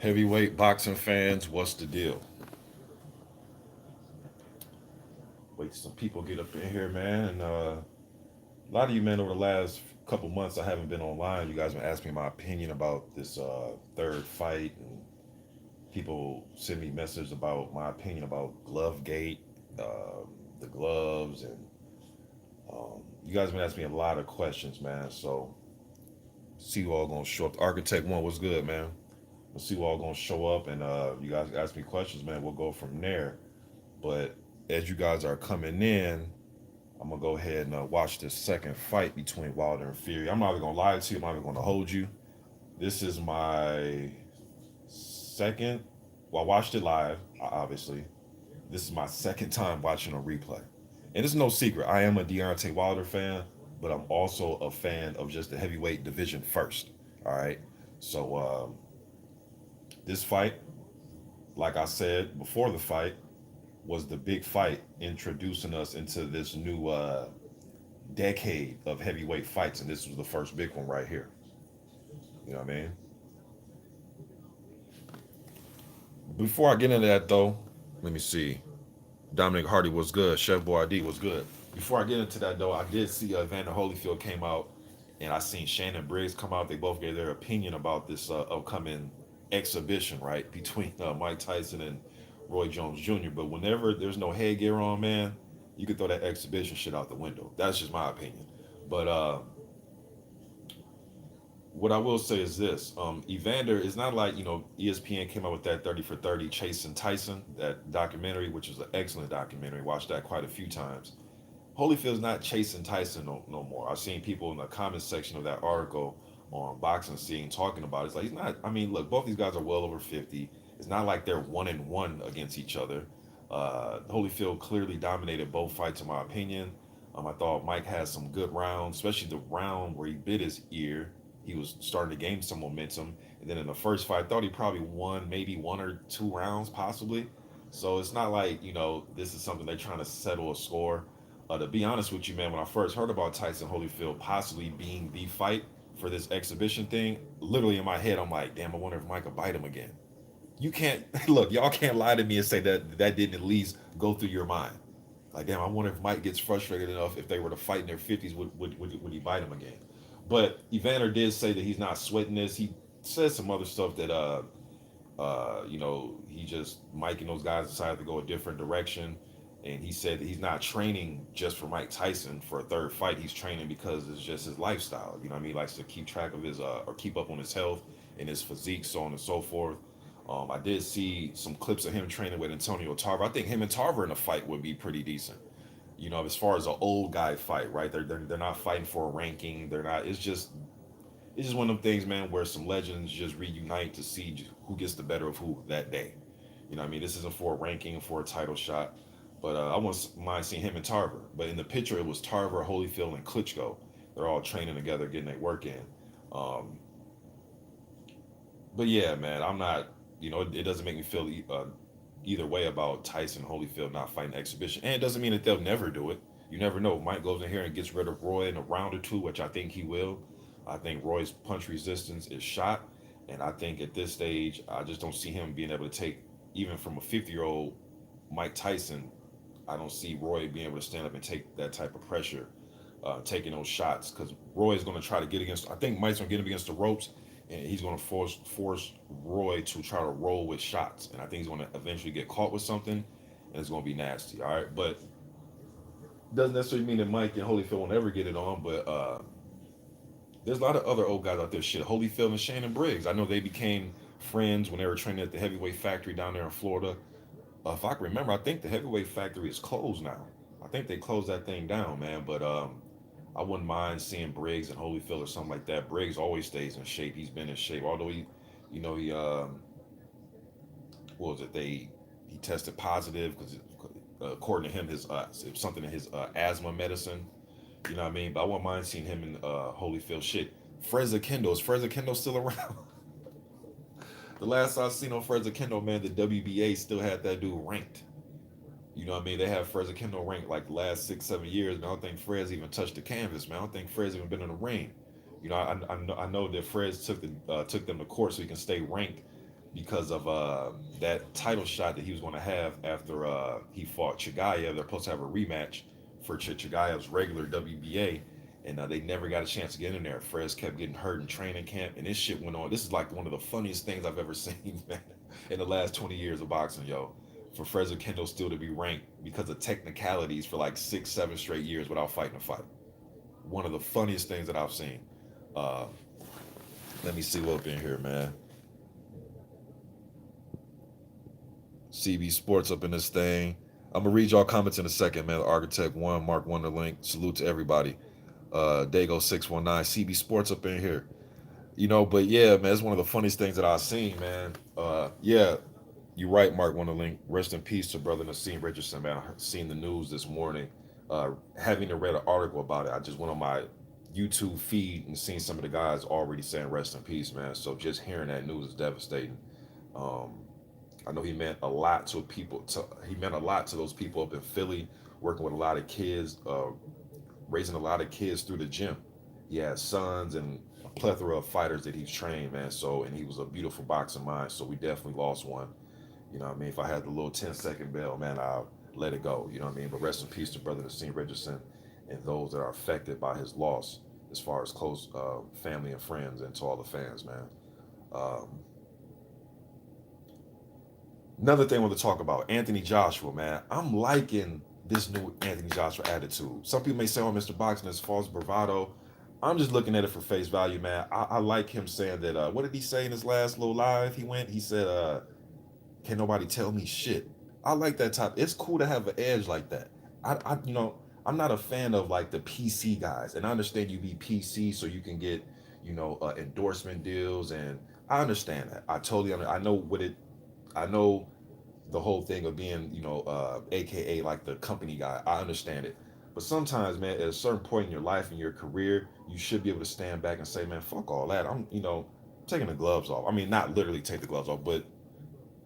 Heavyweight boxing fans, what's the deal? Wait, some people get up in here, man. And a lot of you, man, over the last couple months, I haven't been online. You guys been asking me my opinion about this third fight, and people send me messages about my opinion about Glovegate, the gloves, and you guys been asking me a lot of questions, man. So see you all gonna show up. Architect one, what's good, man? We'll see you all gonna show up, and you guys ask me questions, man. We'll go from there. But as you guys are coming in, I'm gonna go ahead and watch this second fight between Wilder and Fury. I'm not even gonna lie to you. I'm not even gonna hold you. This is my second. Well, I watched it live, obviously. This is my second time watching a replay, and it's no secret. I am a Deontay Wilder fan, but I'm also a fan of just the heavyweight division first. All right. So this fight, like I said before the fight, was the big fight introducing us into this new decade of heavyweight fights, and this was the first big one right here. You know what I mean? Before I get into that, though, let me see. Dominic Hardy was good. Chef Boyardee was good. Before I get into that, though, I did see Evander Holyfield came out, and I seen Shannon Briggs come out. They both gave their opinion about this upcoming exhibition, right, between Mike Tyson and Roy Jones Jr. But whenever there's no headgear on, man, you can throw that exhibition shit out the window. That's just my opinion. But what I will say is this: Evander is not like ESPN came out with that 30 for 30 chasing Tyson, that documentary, which is an excellent documentary. Watched that quite a few times. Holyfield's not chasing Tyson no more. I've seen people in the comment section of that article on Boxing Scene talking about it. It's like he's not. I mean, look, both these guys are well over 50. It's not like they're 1-1 against each other. Holyfield clearly dominated both fights, in my opinion. I thought Mike had some good rounds, especially the round where he bit his ear. He was starting to gain some momentum. And then in the first fight, I thought he probably won maybe 1 or 2 rounds, possibly. So it's not like, this is something they're trying to settle a score. To be honest with you, man, when I first heard about Tyson Holyfield possibly being the fight for this exhibition thing, literally in my head, I'm like, damn, I wonder if Mike will bite him again. You can't, look, y'all can't lie to me and say that didn't at least go through your mind. Like, damn, I wonder if Mike gets frustrated enough if they were to fight in their 50s, would he bite him again? But Evander did say that he's not sweating this. He said some other stuff that he just Mike and those guys decided to go a different direction, and he said that he's not training just for Mike Tyson for a third fight. He's training because it's just his lifestyle. You know what I mean? He likes to keep track of his or keep up on his health and his physique, so on and so forth. I did see some clips of him training with Antonio Tarver. I think him and Tarver in a fight would be pretty decent. As far as an old guy fight, right? They're not fighting for a ranking. They're not. It's just one of them things, man, where some legends just reunite to see who gets the better of who that day. You know what I mean? This isn't for a ranking, for a title shot. But I wouldn't mind seeing him and Tarver. But in the picture, it was Tarver, Holyfield, and Klitschko. They're all training together, getting their work in. Um, but yeah, man, I'm not, it doesn't make me feel either way about Tyson Holyfield not fighting exhibition. And it doesn't mean that they'll never do it. You never know. Mike goes in here and gets rid of Roy in a round or two, which I think he will. I think Roy's punch resistance is shot. And I think at this stage, I just don't see him being able to take, even from a 50-year-old Mike Tyson, I don't see Roy being able to stand up and take that type of pressure, taking those shots. Because Roy is going to try to get against, I think Mike's going to get him against the ropes, and he's going to force Roy to try to roll with shots. And I think he's going to eventually get caught with something, and it's going to be nasty. All right. But doesn't necessarily mean that Mike and Holyfield will never get it on, but there's a lot of other old guys out there. Shit, Holyfield and Shannon Briggs. I know they became friends when they were training at the heavyweight factory down there in Florida. If I can remember, I think the heavyweight factory is closed now. I think they closed that thing down, man. But I wouldn't mind seeing Briggs and Holyfield or something like that. Briggs always stays in shape. He's been in shape, although he what was it? He tested positive because according to him, his something in his asthma medicine. You know what I mean? But I wouldn't mind seeing him in Holyfield. Shit, Freza Kendall, is Freza Kendall still around? The last I seen on Freza Kendall, man, the WBA still had that dude ranked. You know what I mean? They have Freza Kendall ranked like the last 6, 7 years. And I don't think Frez even touched the canvas, man. I don't think Frez even been in the ring. I know that Frez took them to court so he can stay ranked because of that title shot that he was going to have after he fought Chigayev. They're supposed to have a rematch for Chigayev's regular WBA, and they never got a chance to get in there. Frez kept getting hurt in training camp, and this shit went on. This is like one of the funniest things I've ever seen, man, in the last 20 years of boxing, yo. For Frez Kendall still to be ranked because of technicalities for like 6, 7 straight years without fighting a fight. One of the funniest things that I've seen. Uh, Let me see what up in here, man. CB Sports up in this thing. I'm gonna read y'all comments in a second, man. Architect One, Mark Wonderlink. Salute to everybody. Dago 619, CB Sports up in here. But yeah, man, it's one of the funniest things that I've seen, man. Yeah, you're right, Mark Wonderlink. Rest in peace to brother Naseem Richardson, man. I seen the news this morning. Having to read an article about it, I just went on my YouTube feed and seen some of the guys already saying rest in peace, man. So just hearing that news is devastating. Um, I know he meant a lot to people. He meant a lot to those people up in Philly, working with a lot of kids, raising a lot of kids through the gym. He had sons and a plethora of fighters that he's trained, man. So, and he was a beautiful boxing mind. So we definitely lost one. You know what I mean? If I had the little 10-second bell, man, I'll let it go. You know what I mean? But rest in peace to brother Naseem Richardson and those that are affected by his loss, as far as close family and friends, and to all the fans, man. Um, Another thing I want to talk about, Anthony Joshua, man. I'm liking this new Anthony Joshua attitude. Some people may say, oh, Mr. Boxing is false bravado. I'm just looking at it for face value, man. I like him saying that, what did he say in his last little live he said, can nobody tell me shit. I like that type. It's cool to have an edge like that. I'm not a fan of like the PC guys, and I understand you be PC so you can get, endorsement deals, and I understand that. I totally I know what it. I know the whole thing of being, AKA like the company guy. I understand it. But sometimes, man, at a certain point in your life and your career, you should be able to stand back and say, man, fuck all that. I'm, taking the gloves off. I mean, not literally take the gloves off, but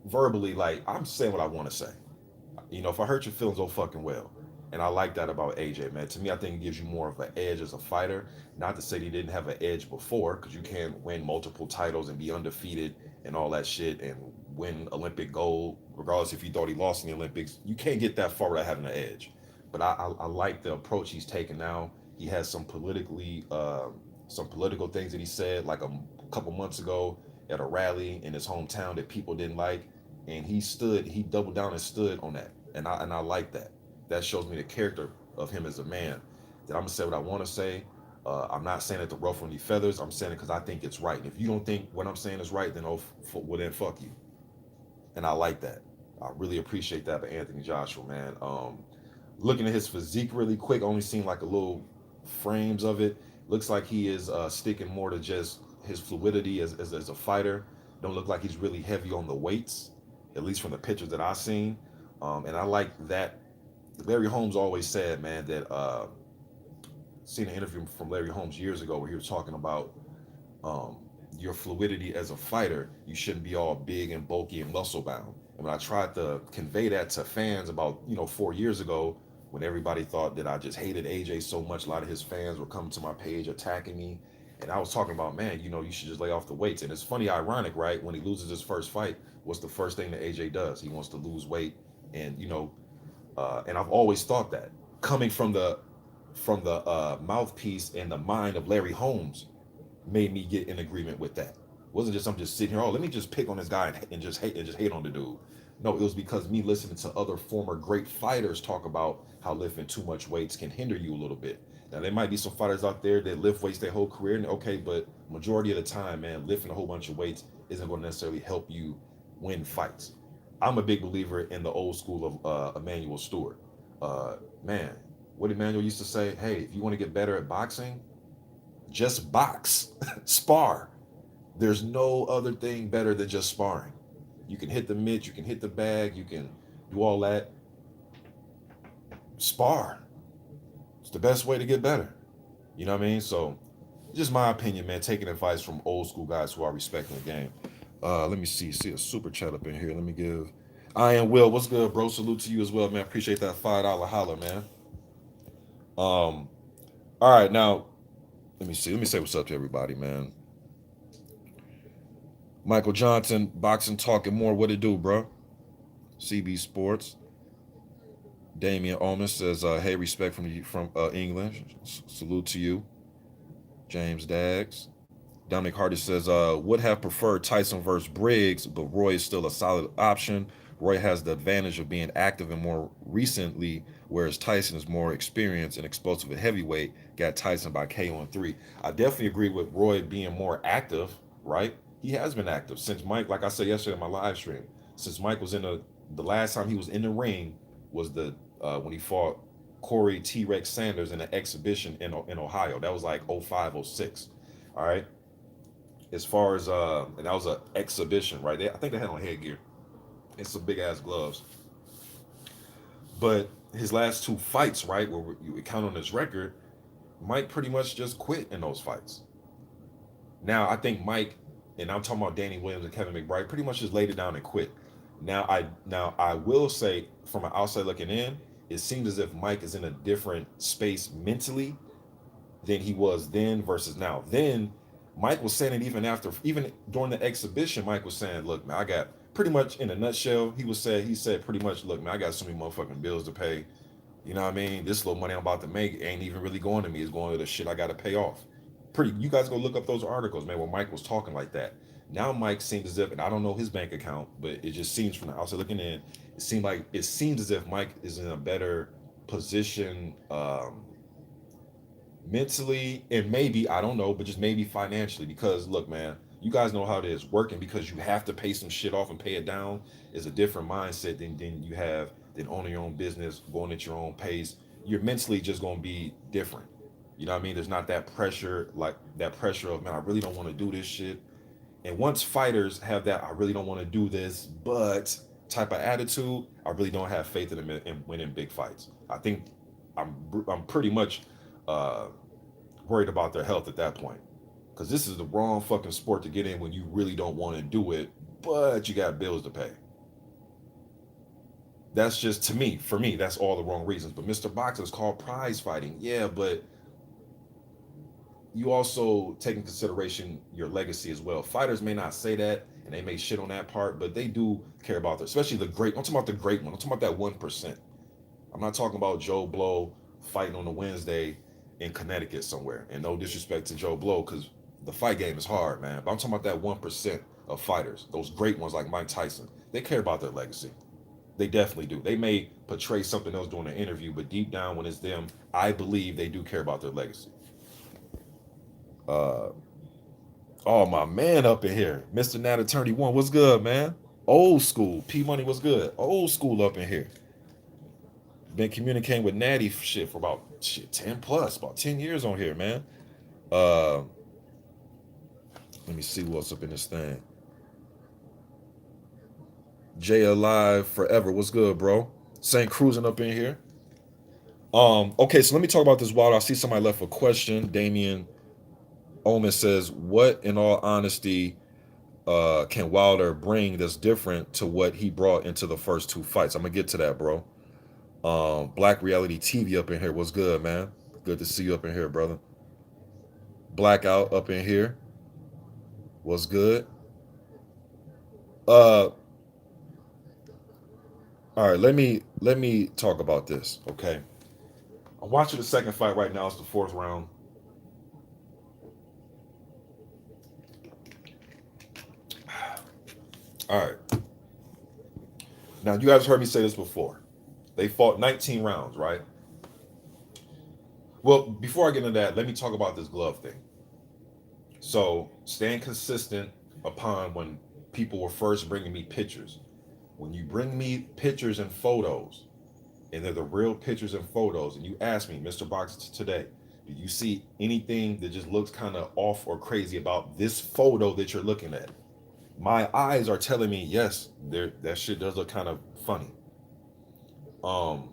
verbally, like, I'm saying what I want to say. If I hurt your feelings, oh fucking well. And I like that about AJ, man. To me, I think it gives you more of an edge as a fighter. Not to say that he didn't have an edge before, because you can't win multiple titles and be undefeated and all that shit and win Olympic gold, regardless if you thought he lost in the Olympics. You can't get that far without having an edge. But I like the approach he's taken now. He has some political things that he said like a couple months ago at a rally in his hometown that people didn't like, and he doubled down and stood on that, and I like that. That shows me the character of him as a man. That I'm gonna say what I want to say. I'm not saying it to ruffle any feathers. I'm saying it because I think it's right. And if you don't think what I'm saying is right, then well then fuck you. And I like that. I really appreciate that. But Anthony Joshua, man, looking at his physique really quick, only seen like a little frames of it. Looks like he is sticking more to just his fluidity as a fighter. Don't look like he's really heavy on the weights, at least from the pictures that I've seen. And I like that. Larry Holmes always said, man, that seen an interview from Larry Holmes years ago where he was talking about um, your fluidity as a fighter. You shouldn't be all big and bulky and muscle bound. And when I tried to convey that to fans about 4 years ago, when everybody thought that I just hated AJ so much, a lot of his fans were coming to my page attacking me. And I was talking about, man, you should just lay off the weights. And it's funny, ironic, right? When he loses his first fight, what's the first thing that AJ does? He wants to lose weight, and and I've always thought that coming from the mouthpiece and the mind of Larry Holmes made me get in agreement with that. It wasn't just I'm just sitting here, oh, let me just pick on this guy and just hate on the dude. No, it was because me listening to other former great fighters talk about how lifting too much weights can hinder you a little bit. Now there might be some fighters out there that lift weights their whole career, and okay, but majority of the time, man, lifting a whole bunch of weights isn't going to necessarily help you win fights. I'm a big believer in the old school of Emmanuel Stewart. Man, what Emmanuel used to say, hey, if you want to get better at boxing, just box, spar. There's no other thing better than just sparring. You can hit the mitts, you can hit the bag, you can do all that. Spar. It's the best way to get better. You know what I mean? So, just my opinion, man. Taking advice from old school guys who are respecting the game. Let me see a super chat up in here. Let me give. I am Will. What's good, bro? Salute to you as well, man. Appreciate that $5 holler, man. All right, now let me see. Let me say what's up to everybody, man. Michael Johnson, boxing talking more. What it do, bro? CB Sports. Damian Omen says, "Hey, respect from England. Salute to you, James Daggs." Dominic Hardy says, "Would have preferred Tyson versus Briggs, but Roy is still a solid option. Roy has the advantage of being active and more recently, whereas Tyson is more experienced and explosive at heavyweight. Got Tyson by KO on three." I definitely agree with Roy being more active, right? He has been active since Mike, like I said yesterday in my live stream, since Mike was in the last time he was in the ring was the when he fought Corey T Rex Sanders in an exhibition in Ohio. That was like 05, 06. All right. As far as and that was an exhibition, right? I think they had on headgear and some big ass gloves. But his last two fights, right, where you count on his record, Mike pretty much just quit in those fights. Now I think Mike, and I'm talking about Danny Williams and Kevin McBride, pretty much just laid it down and quit. Now I will say from an outside looking in, it seems as if Mike is in a different space mentally than he was then versus now. Then Mike was saying it even during the exhibition, Mike was saying, "Look, man, I got pretty much in a nutshell." He said pretty much, "Look, man, I got so many motherfucking bills to pay. You know what I mean? This little money I'm about to make ain't even really going to me. It's going to the shit I got to pay off." Pretty. You guys go look up those articles, man, where Mike was talking like that. Now Mike seems as if, and I don't know his bank account, but it just seems from the outside looking in, it seems as if Mike is in a better position. Mentally and maybe I don't know, but just maybe financially. Because look, man, you guys know how it is. Working because you have to pay some shit off and pay it down is a different mindset than owning your own business, going at your own pace. You're mentally just gonna be different. You know what I mean? There's not that pressure, like that pressure of, man, I really don't want to do this shit. And once fighters have that, I really don't want to do this, but type of attitude, I really don't have faith in them in winning big fights. I think I'm pretty much uh, worried about their health at that point. Because this is the wrong fucking sport to get in when you really don't want to do it, but you got bills to pay. That's just to me, for me, that's all the wrong reasons. But Mr. Boxer is called prize fighting. Yeah, but you also take in consideration your legacy as well. Fighters may not say that and they may shit on that part, but they do care about their, especially the great. I'm talking about the great one. I'm talking about that 1%. I'm not talking about Joe Blow fighting on a Wednesday in Connecticut somewhere. And no disrespect to Joe Blow, because the fight game is hard, man. But I'm talking about that 1% of fighters, those great ones like Mike Tyson. They care about their legacy. They definitely do. They may portray something else during an interview, but deep down, when it's them, I believe they do care about their legacy. Uh, oh, my man up in here. Mr. Nat Attorney 1, what's good, man? Old school. P Money was good. Old school up in here. Been communicating with Natty shit for about 10 plus, about 10 years on here, man. Uh, let me see what's up in this thing. Jay Alive Forever. What's good, bro? Saint Cruising up in here. Okay, so let me talk about this Wilder. I see somebody left a question. Damian Omen says, "What, in all honesty, can Wilder bring that's different to what he brought into the first two fights?" I'm gonna get to that, bro. Black Reality TV up in here. What's good, man? Good to see you up in here, brother. Blackout up in here. What's good? Uh, all right. Let me talk about this. Okay, I'm watching the second fight right now. It's the fourth round. All right. Now you guys heard me say this before. They fought 19 rounds, right? Well, before I get into that, let me talk about this glove thing. So, staying consistent upon when people were first bringing me pictures. When you bring me pictures and photos, and they're the real pictures and photos, and you ask me, Mr. Box, today, do you see anything that just looks kind of off or crazy about this photo that you're looking at? My eyes are telling me, yes, that shit does look kind of funny. Um,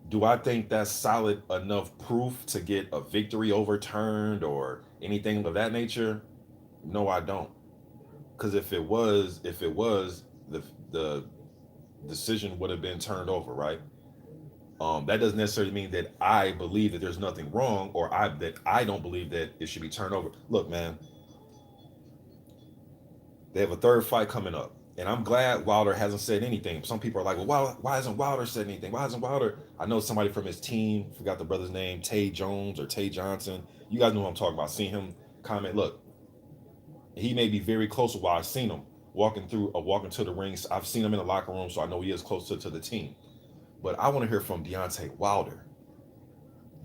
do I think that's solid enough proof to get a victory overturned or anything of that nature? No, I don't. Because if it was, the decision would have been turned over, right? That doesn't necessarily mean that I believe that there's nothing wrong, or I don't believe that it should be turned over. Look, man, They have a third fight coming up. And I'm glad Wilder hasn't said anything. Some people are like, well, why hasn't Wilder said anything? Why hasn't Wilder? I know somebody from his team, forgot the brother's name, Tay Jones or Tay Johnson. You guys know what I'm talking about. Seen him comment, look, he may be very close to why I've seen him walking to the rings. I've seen him in the locker room, so I know he is closer to the team. But I want to hear from Deontay Wilder.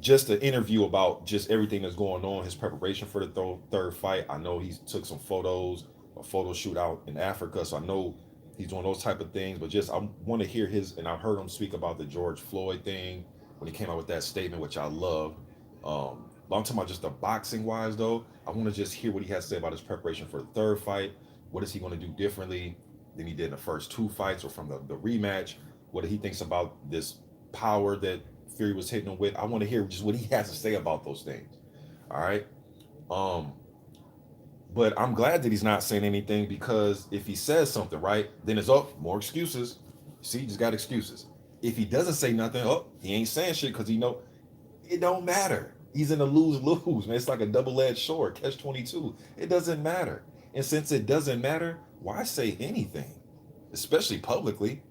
Just an interview about just everything that's going on, his preparation for the third fight. I know he took some photos, a photo shoot out in Africa, so I know he's doing those type of things. But just I want to hear his, and I've heard him speak about the George Floyd thing when he came out with that statement, which I love. But I'm talking about just the boxing wise though. I want to just hear what he has to say about his preparation for the third fight. What is he going to do differently than he did in the first two fights or from the rematch? What he thinks about this power that Fury was hitting him with. I want to hear just what he has to say about those things. All right. Um, but I'm glad that he's not saying anything, because if he says something, right, then it's more excuses. See, he just got excuses. If he doesn't say nothing, he ain't saying shit, because he know it don't matter. He's in a lose-lose, man. It's like a double-edged sword, catch 22. It doesn't matter. And since it doesn't matter, why say anything? Especially publicly.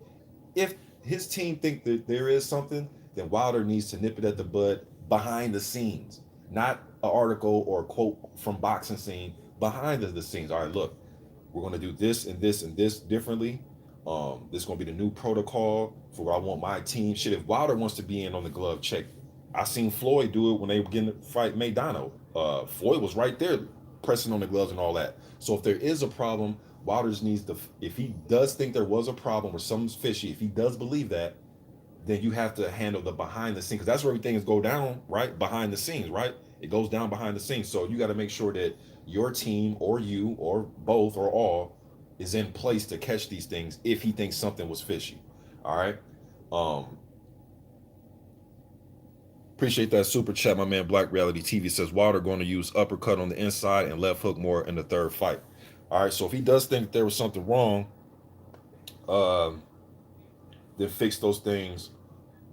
If his team think that there is something, then Wilder needs to nip it at the bud behind the scenes, not an article or a quote from Boxing Scene, behind the scenes. All right, look, we're going to do this and this and this differently. This is going to be the new protocol for what I want my team. Shit, if Wilder wants to be in on the glove check, I seen Floyd do it when they were getting to fight Maidano. Floyd was right there pressing on the gloves and all that. So if there is a problem, Wilder's needs to, if he does think there was a problem or something's fishy, if he does believe that, then you have to handle the behind the scenes, because that's where everything is go down, right? Behind the scenes, right? It goes down behind the scenes. So you got to make sure that your team or you or both or all is in place to catch these things if he thinks something was fishy. All right. Appreciate that super chat. My man Black Reality TV says Wilder going to use uppercut on the inside and left hook more in the third fight. All right. So if he does think there was something wrong, then fix those things.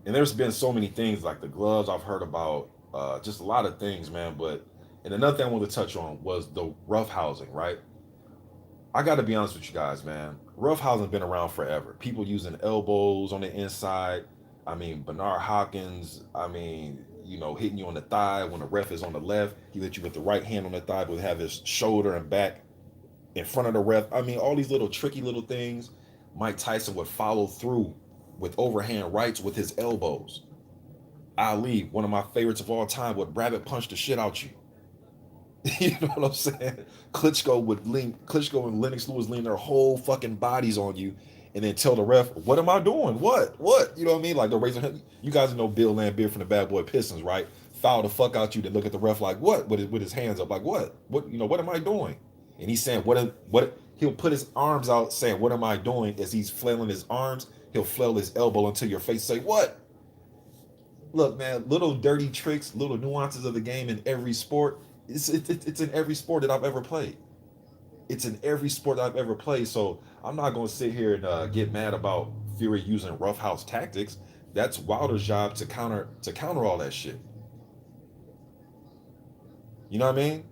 And there's been so many things like the gloves I've heard about, just a lot of things, man. But and another thing I wanted to touch on was the roughhousing, right? I got to be honest with you guys, man. Roughhousing been around forever. People using elbows on the inside. I mean, Bernard Hopkins. I mean, hitting you on the thigh when the ref is on the left. He hit you with the right hand on the thigh, but have his shoulder and back in front of the ref. I mean, all these little tricky little things. Mike Tyson would follow through with overhand rights with his elbows. Ali, one of my favorites of all time, would rabbit punch the shit out you. You know what I'm saying? Klitschko and Lennox Lewis lean their whole fucking bodies on you, and then tell the ref, "What am I doing? What? You know what I mean? Like they're raising. You guys know Bill Laimbeer from the Bad Boy Pistons, right? Foul the fuck out you. Then look at the ref like, "What?" With his hands up, like, "What? What? What am I doing?" And he's saying, "What?" He'll put his arms out, saying, "What am I doing?" As he's flailing his arms, he'll flail his elbow into your face, say, "What?" Look, man, little dirty tricks, little nuances of the game in every sport. It's in every sport that I've ever played. It's in every sport that I've ever played. So I'm not going to sit here and get mad about Fury using roughhouse tactics. That's Wilder's job to counter all that shit. You know what I mean?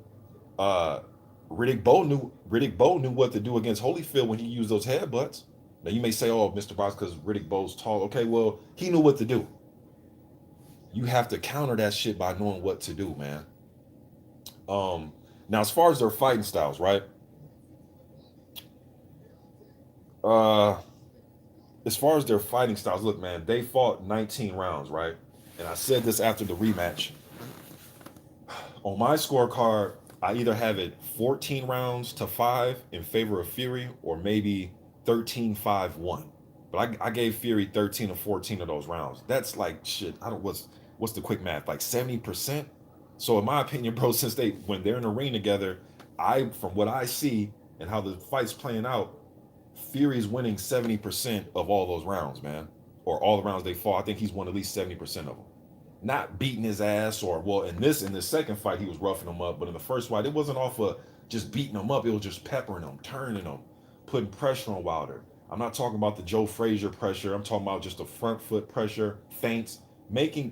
Riddick Bowe knew what to do against Holyfield when he used those headbutts. Now you may say, "Oh, Mr. Box, because Riddick Bowe's tall." Okay, well, he knew what to do. You have to counter that shit by knowing what to do, man. Now as far as their fighting styles, right? As far as their fighting styles, look, man, they fought 19 rounds, right? And I said this after the rematch. On my scorecard, I either have it 14 rounds to 5 in favor of Fury, or maybe 13-5-1. But I gave Fury 13 or 14 of those rounds. That's like shit. I don't what's the quick math? Like 70%. So in my opinion, bro, since when they're in the ring together, from what I see and how the fight's playing out, Fury's winning 70% of all those rounds, man. Or all the rounds they fought. I think he's won at least 70% of them. Not beating his ass, or well, in this second fight he was roughing him up, but in the first fight it wasn't off of just beating him up. It was just peppering him, turning him, putting pressure on Wilder. I'm not talking about the Joe Frazier pressure. I'm talking about just the front foot pressure, feints,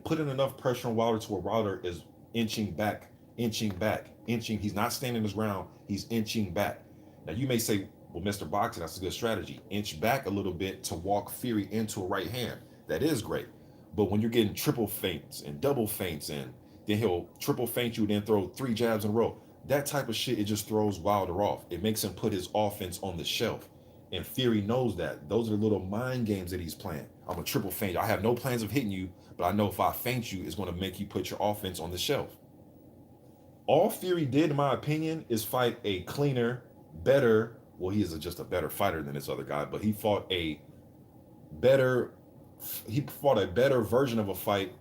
putting enough pressure on Wilder to where Wilder is inching back. He's not standing his ground. He's inching back. Now you may say, Well, Mr. Boxing, that's a good strategy. Inch back a little bit to walk Fury into a right hand. That is great. But when you're getting triple feints and double feints in, then he'll triple feint you, then throw 3 jabs in a row. That type of shit, it just throws Wilder off. It makes him put his offense on the shelf. And Fury knows that. Those are the little mind games that he's playing. I'm a triple feint. I have no plans of hitting you, but I know if I feint you, it's going to make you put your offense on the shelf. All Fury did, in my opinion, is fight a cleaner, better. Well, he is just a better fighter than this other guy, but better. He fought a better version of a fight,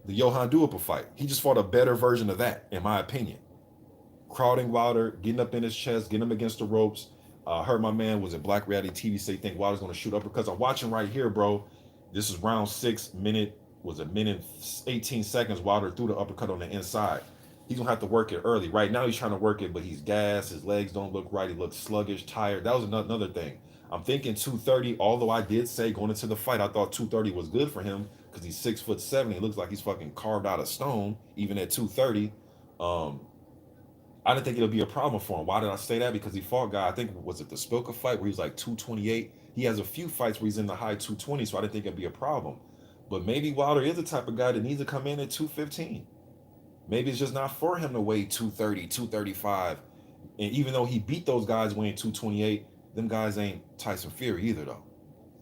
the Johan Duipa fight. He just fought a better version of that, in my opinion. Crowding Wilder, getting up in his chest, getting him against the ropes. I heard my man was at Black Reality TV say, think Wilder's going to shoot up because I'm watching right here, bro. This is round 6, was a minute 18 seconds. Wilder threw the uppercut on the inside. He's gonna have to work it early. Right now he's trying to work it, but he's gassed. His legs don't look right. He looks sluggish, tired. That was another thing. I'm thinking 230, although I did say going into the fight, I thought 230 was good for him because he's 6'7". He looks like he's fucking carved out of stone, even at 230. I didn't think it'll be a problem for him. Why did I say that? Because he fought guy, I think, was it the Spilka fight where he was like 228? He has a few fights where he's in the high 220, so I didn't think it'd be a problem. But maybe Wilder is the type of guy that needs to come in at 215. Maybe it's just not for him to weigh 230, 235. And even though he beat those guys weighing 228, them guys ain't Tyson Fury either, though.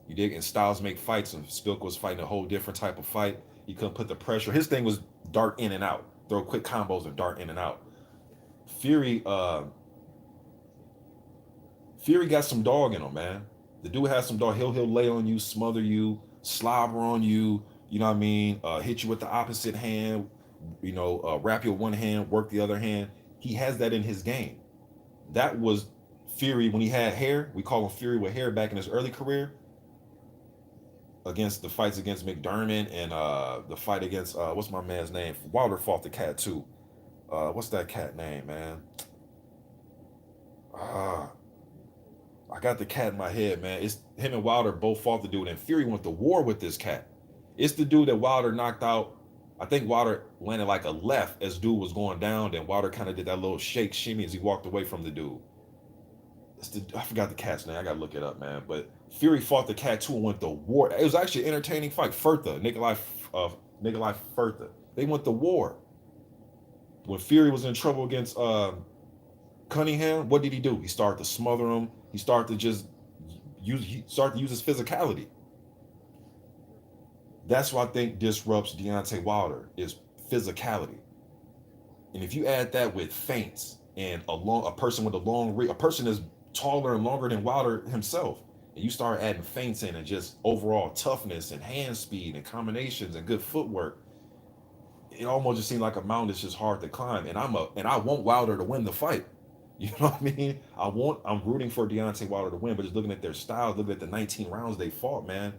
You dig? And styles make fights, and Spilka was fighting a whole different type of fight. He couldn't put the pressure. His thing was dart in and out, throw quick combos and dart in and out. Fury got some dog in him, man. The dude has some dog. He'll lay on you, smother you, slobber on you. You know what I mean? Hit you with the opposite hand. Wrap your one hand, work the other hand. He has that in his game. That was Fury when he had hair. We call him Fury with hair back in his early career. Against the fights against McDermott and the fight against what's my man's name? Wilder fought the cat too. What's that cat name, man? I got the cat in my head, man. It's him and Wilder both fought the dude, and Fury went to war with this cat. It's the dude that Wilder knocked out. I think Wilder landed like a left as dude was going down. Then Wilder kind of did that little shake shimmy as he walked away from the dude. I forgot the cat's name. I gotta look it up, man. But Fury fought the cat too and went to war. It was actually an entertaining fight. Nikolai Furta. They went to war. When Fury was in trouble against Cunningham, what did he do? He started to smother him. He started to use his physicality. That's what I think disrupts Deontay Wilder is physicality. And if you add that with feints and a person with a long reach, a person is taller and longer than Wilder himself, and you start adding feints in and just overall toughness and hand speed and combinations and good footwork, it almost just seems like a mountain that's just hard to climb. And I want Wilder to win the fight. You know what I mean? I'm rooting for Deontay Wilder to win, but just looking at their styles, looking at the 19 rounds they fought, man.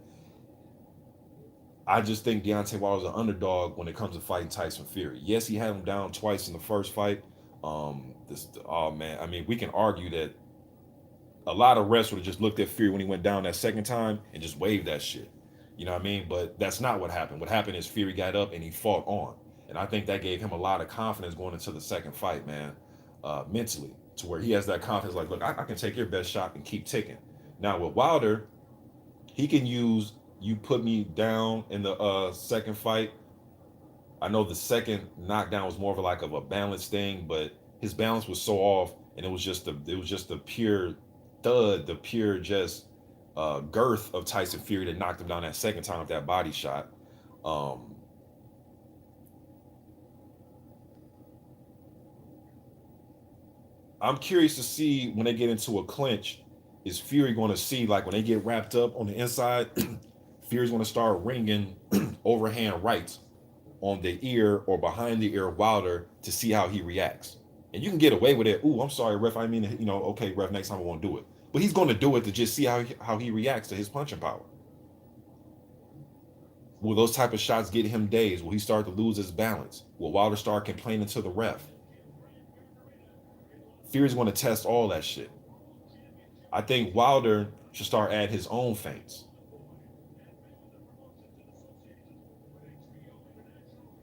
I just think Deontay Wilder's an underdog when it comes to fighting Tyson Fury. Yes, he had him down twice in the first fight. Man, I mean, we can argue that a lot of refs would have just looked at Fury when he went down that second time and just waved that shit. You know what I mean? But that's not what happened. What happened is Fury got up and he fought on. And I think that gave him a lot of confidence going into the second fight, man, mentally, to where he has that confidence like, look, I can take your best shot and keep ticking. Now, with Wilder, he can use, you put me down in the second fight. I know the second knockdown was more of a balance thing, but his balance was so off, and it was just the pure thud, the pure just girth of Tyson Fury that knocked him down that second time with that body shot. I'm curious to see when they get into a clinch, is Fury going to see, like when they get wrapped up on the inside, Fury's going to start ringing overhand rights on the ear or behind the ear of Wilder to see how he reacts. And you can get away with it. Ooh, I'm sorry, ref. I mean, okay, ref, next time I won't do it. But he's going to do it to just see how he reacts to his punching power. Will those type of shots get him dazed? Will he start to lose his balance? Will Wilder start complaining to the ref? Fury's going to test all that shit. I think Wilder should start adding his own feints.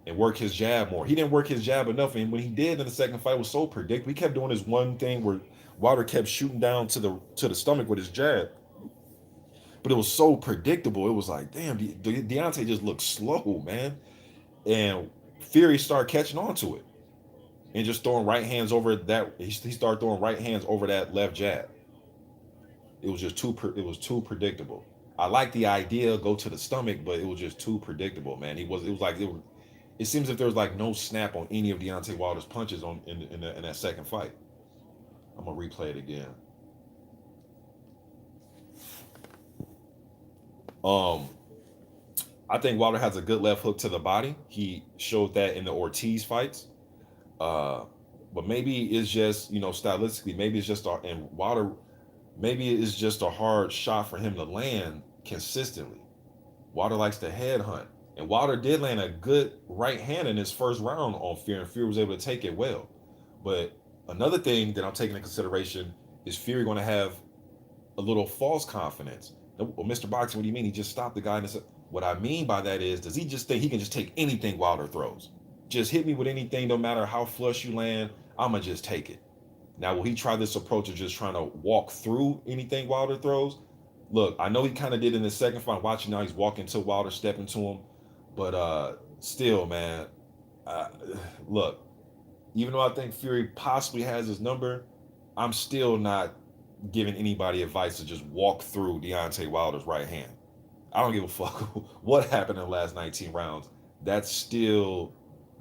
and work his jab more. He didn't work his jab enough, and when he did in the second fight, it was so predictable. He kept doing this one thing where Wilder kept shooting down to the stomach with his jab, but it was so predictable. It was like, damn, Deontay just looked slow, man. And Fury started catching on to it and just throwing right hands over that. He started throwing right hands over that left jab. It was just too. It was too predictable. I like the idea, go to the stomach, but it was just too predictable, man. He was. It was like it seems that there was like no snap on any of Deontay Wilder's punches in that second fight. I'm gonna replay it again. Um, I think Wilder has a good left hook to the body. He showed that in the Ortiz fights. Uh, but maybe it's just stylistically, maybe it's just and Wilder, maybe it's just a hard shot for him to land consistently. Wilder likes to headhunt, and Wilder did land a good right hand in his first round on Fury, and Fury was able to take it well. But another thing that I'm taking into consideration is Fury going to have a little false confidence. Well, Mr. Boxing, what do you mean? He just stopped the guy and said, what I mean by that is, does he just think he can just take anything Wilder throws? Just hit me with anything, no matter how flush you land, I'ma just take it. Now, will he try this approach of just trying to walk through anything Wilder throws? Look, I know he kind of did in the second fight. Watching now, he's walking to Wilder, stepping to him, but still, man, uh, look, even though I think Fury possibly has his number, I'm still not giving anybody advice to just walk through Deontay Wilder's right hand. I don't give a fuck what happened in the last 19 rounds. That's still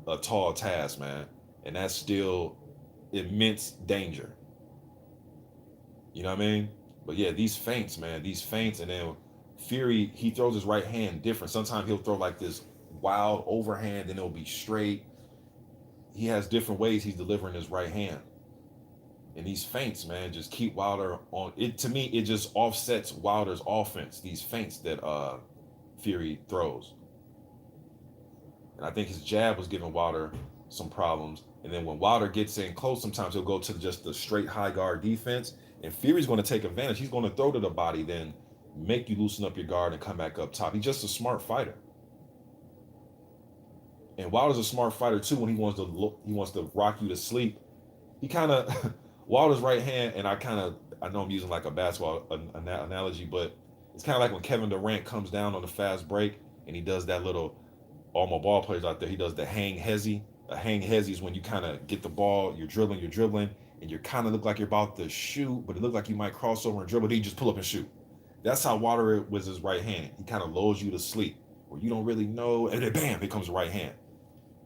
a tall task, man. And that's still immense danger. You know what I mean? But yeah, these feints, man, these feints, and then Fury, he throws his right hand different. Sometimes he'll throw like this wild overhand, and it'll be straight. He has different ways he's delivering his right hand. And these feints, man, just keep Wilder on it. To me, it just offsets Wilder's offense, these feints that Fury throws. And I think his jab was giving Wilder some problems. And then when Wilder gets in close, sometimes he'll go to just the straight high guard defense. And Fury's going to take advantage. He's going to throw to the body, then make you loosen up your guard and come back up top. He's just a smart fighter. And Wilder's a smart fighter too. When he wants to rock you to sleep. He kind of Wilder's right hand, and I know I'm using like a basketball analogy, but it's kind of like when Kevin Durant comes down on the fast break and he does that little. All my ball players out there, he does the hang hezzy. A hang hezzy is when you kind of get the ball, you're dribbling, and you kind of look like you're about to shoot, but it look like you might cross over and dribble. Then you just pull up and shoot. That's how Wilder was his right hand. He kind of lulls you to sleep, where you don't really know, and then bam, here comes the right hand.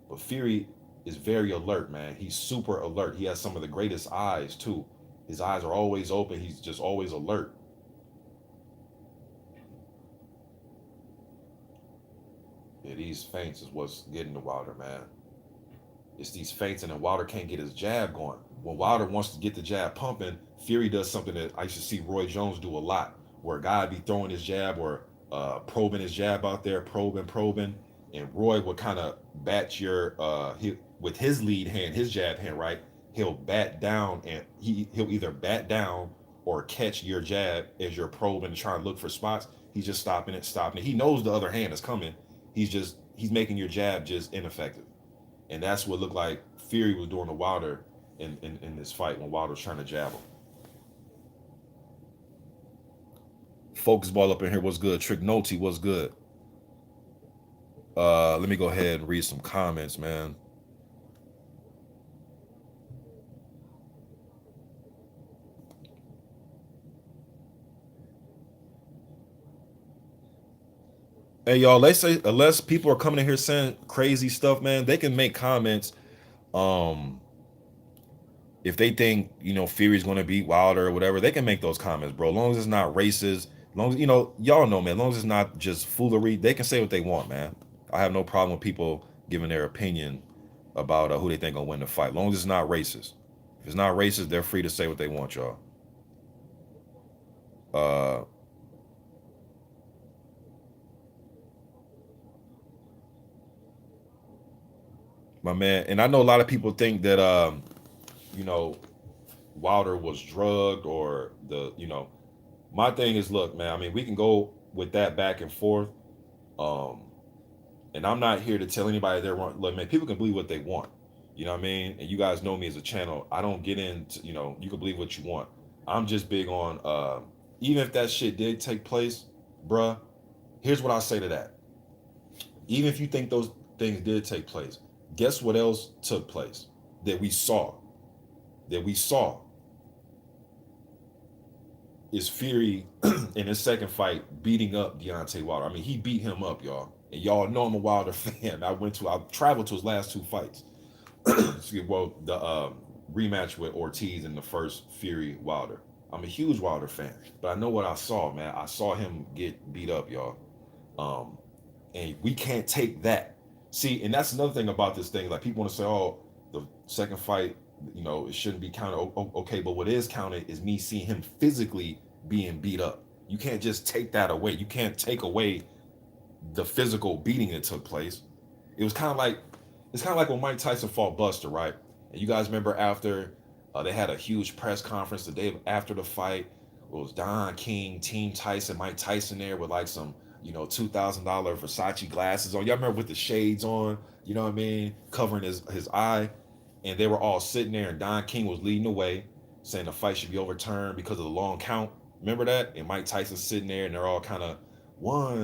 But Fury is very alert, man. He's super alert. He has some of the greatest eyes too. His eyes are always open. He's just always alert. Yeah, these feints is what's getting to Wilder, man. It's these feints, and then Wilder can't get his jab going. When Wilder wants to get the jab pumping, Fury does something that I used to see Roy Jones do a lot, where a guy be throwing his jab or probing his jab out there, probing, and Roy would kind of bat with his lead hand, his jab hand, right? He'll bat down, and he'll either bat down or catch your jab as you're probing and trying to look for spots. He's just stopping it. He knows the other hand is coming. He's making your jab just ineffective. And that's what looked like Fury was doing to Wilder in this fight when Wilder was trying to jab him. Focus ball up in here. What's good? Trick Noty, what's good? Let me go ahead and read some comments, man. Hey y'all, let's say unless people are coming in here saying crazy stuff, man, they can make comments. If they think Fury's gonna beat Wilder or whatever, they can make those comments, bro. As long as it's not racist, as long as y'all know, man. As long as it's not just foolery, they can say what they want, man. I have no problem with people giving their opinion about who they think gonna win the fight. As long as it's not racist. If it's not racist, they're free to say what they want, y'all. Uh, my man, and I know a lot of people think that you know, Wilder was drugged or my thing is, look, man, I mean, we can go with that back and forth. Um, And I'm not here to tell anybody they're wrong. Look, man, people can believe what they want. You know what I mean? And you guys know me as a channel. I don't get into, you can believe what you want. I'm just big on, even if that shit did take place, bruh, here's what I say to that. Even if you think those things did take place, guess what else took place that we saw? That we saw is Fury in his second fight beating up Deontay Wilder. I mean, he beat him up, y'all. And y'all know I'm a Wilder fan. I traveled to his last two fights. Well, the rematch with Ortiz in the first Fury Wilder. I'm a huge Wilder fan, but I know what I saw, man. I saw him get beat up, y'all. And we can't take that. See, and that's another thing about this thing. Like people want to say, oh, the second fight, it shouldn't be counted. Okay, but what is counted is me seeing him physically being beat up. You can't just take that away. You can't take away the physical beating that took place. It was kind of like when Mike Tyson fought Buster, right? And you guys remember after they had a huge press conference the day after the fight. It was Don King, Team Tyson, Mike Tyson there with like some $2,000 Versace glasses on. Y'all remember with the shades on, you know what I mean, covering his eye. And they were all sitting there, and Don King was leading the way, saying the fight should be overturned because of the long count. Remember that? And Mike Tyson's sitting there, and they're all kind of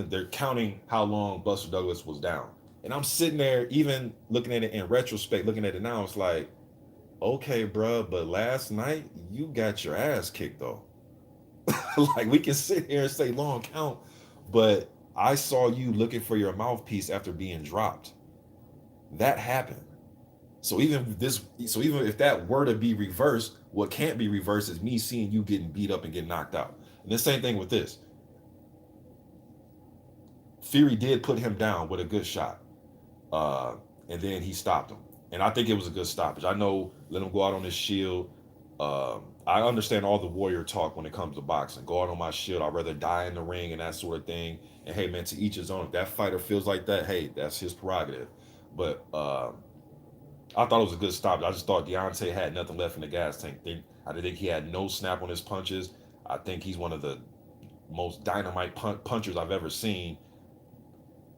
they're counting how long Buster Douglas was down. And I'm sitting there, even looking at it in retrospect, looking at it now, it's like, okay, bruh, but last night you got your ass kicked though. Like we can sit here and say long count, but I saw you looking for your mouthpiece after being dropped. That happened. So even if that were to be reversed, what can't be reversed is me seeing you getting beat up and getting knocked out. And the same thing with this. Fury did put him down with a good shot. And then he stopped him. And I think it was a good stoppage. I know let him go out on his shield. I understand all the warrior talk when it comes to boxing. Go out on my shield. I'd rather die in the ring and that sort of thing. And hey, man, to each his own. If that fighter feels like that, hey, that's his prerogative. But I thought it was a good stop. I just thought Deontay had nothing left in the gas tank. I think he had no snap on his punches. I think he's one of the most dynamite punchers I've ever seen.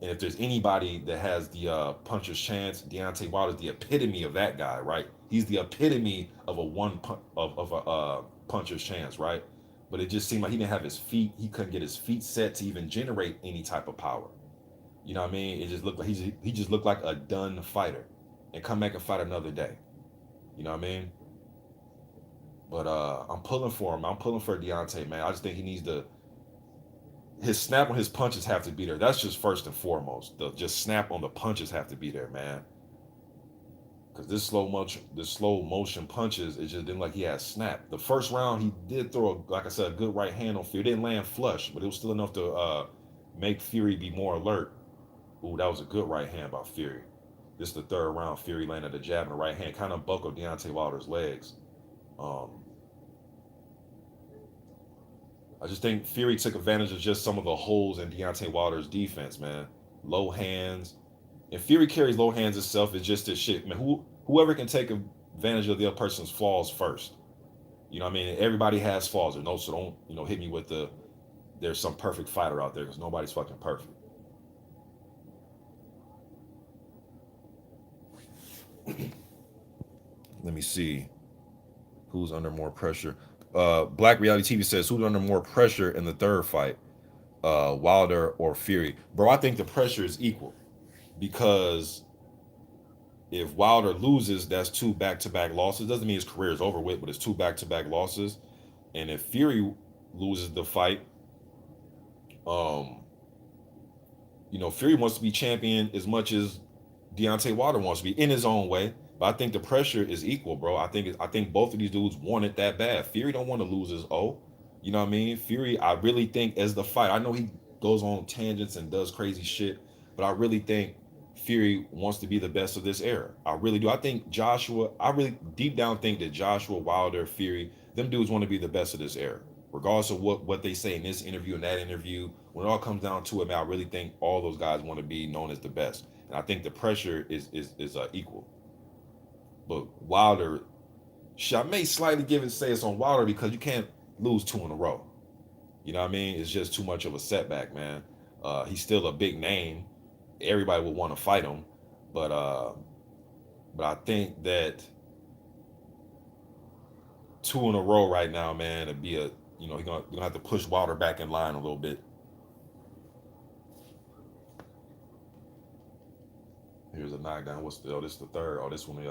And if there's anybody that has the puncher's chance, Deontay Wilder's the epitome of that guy, right? He's the epitome of a puncher's chance, right? But it just seemed like he didn't have his feet. He couldn't get his feet set to even generate any type of power. You know what I mean? It just looked like he just looked like a done fighter, and come back and fight another day. You know what I mean? But I'm pulling for him. I'm pulling for Deontay, man. I just think he needs to. His snap on his punches have to be there. That's just first and foremost. The just snap on the punches have to be there, man. Because this slow motion punches, it just didn't like he had snap. The first round he did throw, like I said, a good right hand on Fury. It didn't land flush, but it was still enough to make Fury be more alert. Ooh, that was a good right hand by Fury. This is the third round. Fury landed a jab and a right hand, kind of buckled Deontay Wilder's legs. I just think Fury took advantage of just some of the holes in Deontay Wilder's defense, man. Low hands. And Fury carries low hands itself. It's just this shit, man. Whoever can take advantage of the other person's flaws first. You know what I mean? Everybody has flaws. So don't, hit me with there's some perfect fighter out there, because nobody's fucking perfect. Let me see. Who's under more pressure? Black Reality TV says, who's under more pressure in the third fight? Wilder or Fury? Bro, I think the pressure is equal. Because if Wilder loses, that's 2 back-to-back losses. Doesn't mean his career is over with, but it's 2 back-to-back losses. And if Fury loses the fight, Fury wants to be champion as much as Deontay Wilder wants to be in his own way. But I think the pressure is equal, bro. I think both of these dudes want it that bad. Fury don't want to lose his O. You know what I mean? Fury, I really think as the fight, I know he goes on tangents and does crazy shit, but I really think Fury wants to be the best of this era. I really do. I really deep down think that Joshua, Wilder, Fury, them dudes want to be the best of this era. Regardless of what they say in this interview and that interview, when it all comes down to it, man, I really think all those guys want to be known as the best. And I think the pressure is equal. But Wilder, I may slightly say it's on Wilder because you can't lose 2 in a row. You know what I mean? It's just too much of a setback, man. He's still a big name. everybody would want to fight him. But I think that two in a row right now, man, it'd be a he's gonna have to push Wilder back in line a little bit. Here's a knockdown. What's the this is the third. Oh, this one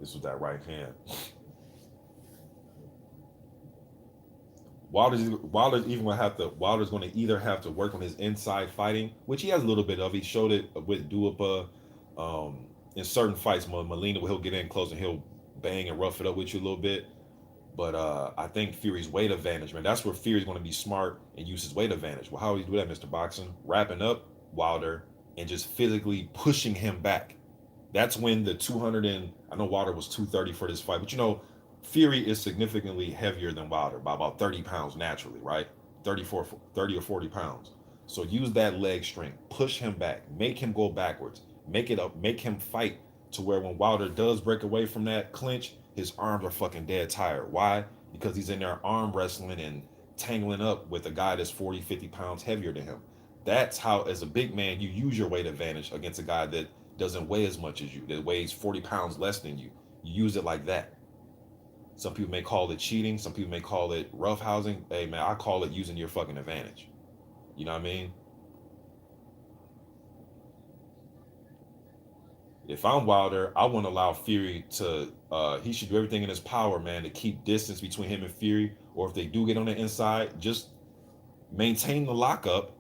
this was that right hand. Wilder's gonna either have to work on his inside fighting, which he has a little bit of. He showed it with Duopa. In certain fights, Molina, he'll get in close and he'll bang and rough it up with you a little bit. But I think Fury's weight advantage, man, that's where Fury's going to be smart and use his weight advantage. Well, how do you do that, Mr. Boxing? Wrapping up Wilder and just physically pushing him back. That's when the 200 and I know Wilder was 230 for this fight, but Fury is significantly heavier than Wilder by about 30 pounds naturally, right? 30 or 40 pounds. So use that leg strength, push him back, make him go backwards, make it up, make him fight to where when Wilder does break away from that clinch, his arms are fucking dead tired. Why? Because he's in there arm wrestling and tangling up with a guy that's 40, 50 pounds heavier than him. That's how, as a big man, you use your weight advantage against a guy that doesn't weigh as much as you, that weighs 40 pounds less than you. You use it like that. Some people may call it cheating. Some people may call it roughhousing. Hey, man, I call it using your fucking advantage. You know what I mean? If I'm Wilder, I wouldn't allow Fury to. He should do everything in his power, man, to keep distance between him and Fury. Or if they do get on the inside, just maintain the lockup,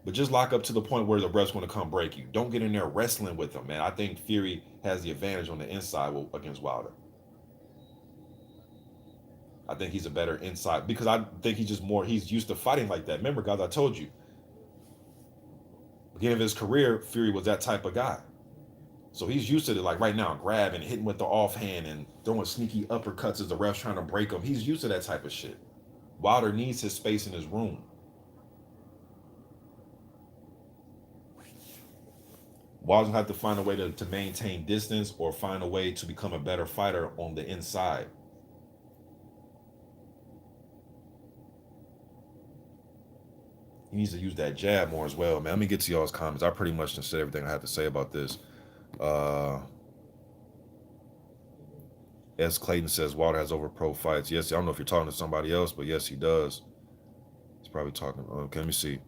but just lock up to the point where the ref's going to come break you. Don't get in there wrestling with him, man. I think Fury has the advantage on the inside against Wilder. I think he's a better inside because I think he's used to fighting like that. Remember, guys, I told you, beginning of his career, Fury was that type of guy. So he's used to it, like right now, grabbing, hitting with the offhand, and throwing sneaky uppercuts as the ref's trying to break him. He's used to that type of shit. Wilder needs his space in his room. Wilder's gonna have to find a way to maintain distance or find a way to become a better fighter on the inside. He needs to use that jab more as well, man. Let me get to y'all's comments. I pretty much said everything I have to say about this. S. Clayton says Wilder has over pro fights. Yes, I don't know if you're talking to somebody else, but yes, he does. He's probably talking. Okay, let me see.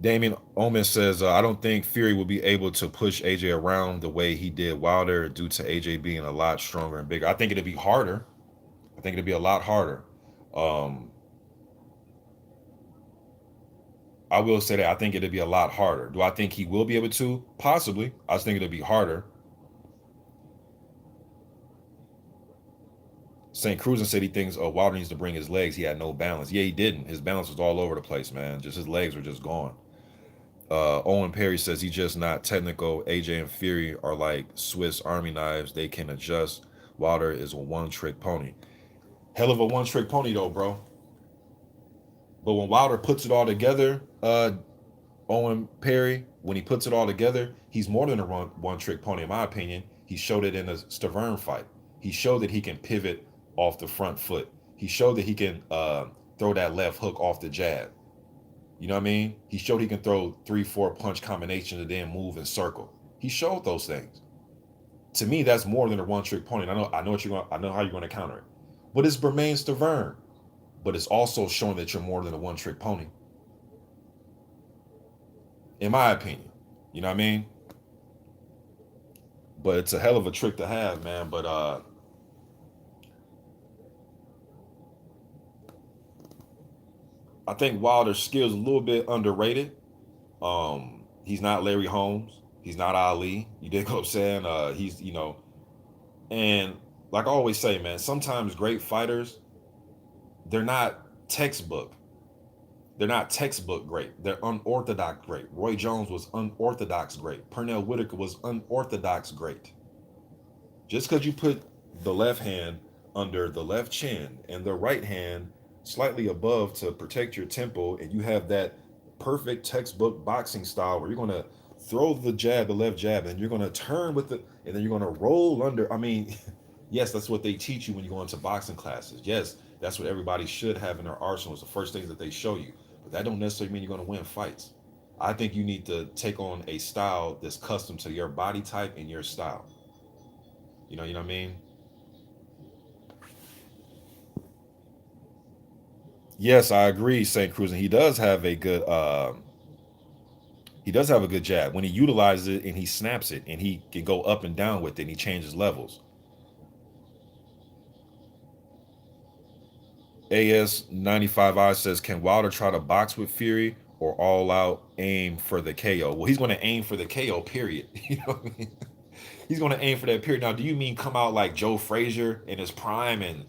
Damien Omen says, I don't think Fury will be able to push AJ around the way he did Wilder due to AJ being a lot stronger and bigger. I think it'd be harder. I think it'd be a lot harder. I will say that I think it'd be a lot harder. Do I think he will be able to? Possibly. I just think it'll be harder. St. Cruzan said he thinks Wilder needs to bring his legs. He had no balance. Yeah, he didn't. His balance was all over the place, man. Just his legs were just gone. Owen Perry says he's just not technical. AJ and Fury are like Swiss Army knives. They can adjust. Wilder is a one-trick pony. Hell of a one-trick pony, though, bro. But when Wilder puts it all together, Owen Perry, when he puts it all together, he's more than a one-trick pony, in my opinion. He showed it in the Stavern fight. He showed that he can pivot off the front foot. He showed that he can throw that left hook off the jab. You know what I mean? He showed he can throw 3-4 punch combinations and then move and circle. He showed those things. To me, that's more than a one-trick pony. I know how you're going to counter it. But it's Bermain Stavern. But it's also showing that you're more than a one-trick pony. In my opinion. You know what I mean? But it's a hell of a trick to have, man. But I think Wilder's skills a little bit underrated. He's not Larry Holmes. He's not Ali. You dig what I'm saying? He's, and like I always say, man, sometimes great fighters, they're not textbook. They're not textbook great. They're unorthodox great. Roy Jones was unorthodox great. Pernell Whitaker was unorthodox great. Just because you put the left hand under the left chin and the right hand slightly above to protect your temple, and you have that perfect textbook boxing style where you're going to throw the jab, the left jab, and you're going to turn with it, and then you're going to roll under. I mean, yes, that's what they teach you when you go into boxing classes. Yes, that's what everybody should have in their arsenal. It's the first things that they show you. But that don't necessarily mean you're going to win fights. I think you need to take on a style that's custom to your body type and your style. You know what I mean? Yes, I agree, St. Cruz, and he does have a good jab when he utilizes it and he snaps it and he can go up and down with it and he changes levels. AS95I says, can Wilder try to box with Fury or all out aim for the KO? Well, he's going to aim for the KO, period. You know what I mean? He's going to aim for that period. Now, do you mean come out like Joe Frazier in his prime and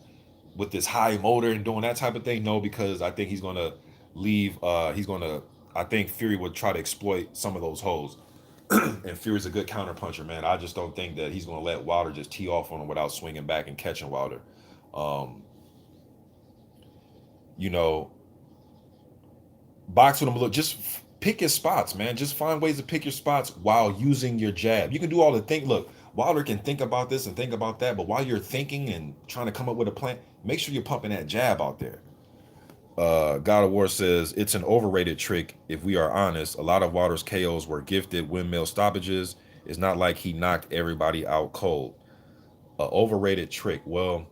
with this high motor and doing that type of thing? No, because I think he's going to leave. I think Fury would try to exploit some of those holes. And Fury's a good counter puncher, man. I just don't think that he's going to let Wilder just tee off on him without swinging back and catching Wilder. Um, you know, box with him a little. Just pick your spots, man. Just find ways to pick your spots while using your jab. You can do all the think. Look, Wilder can think about this and think about that, but while you're thinking and trying to come up with a plan, make sure you're pumping that jab out there. God of War says it's an overrated trick. If we are honest, a lot of Wilder's KOs were gifted windmill stoppages. It's not like he knocked everybody out cold. A overrated trick. Well,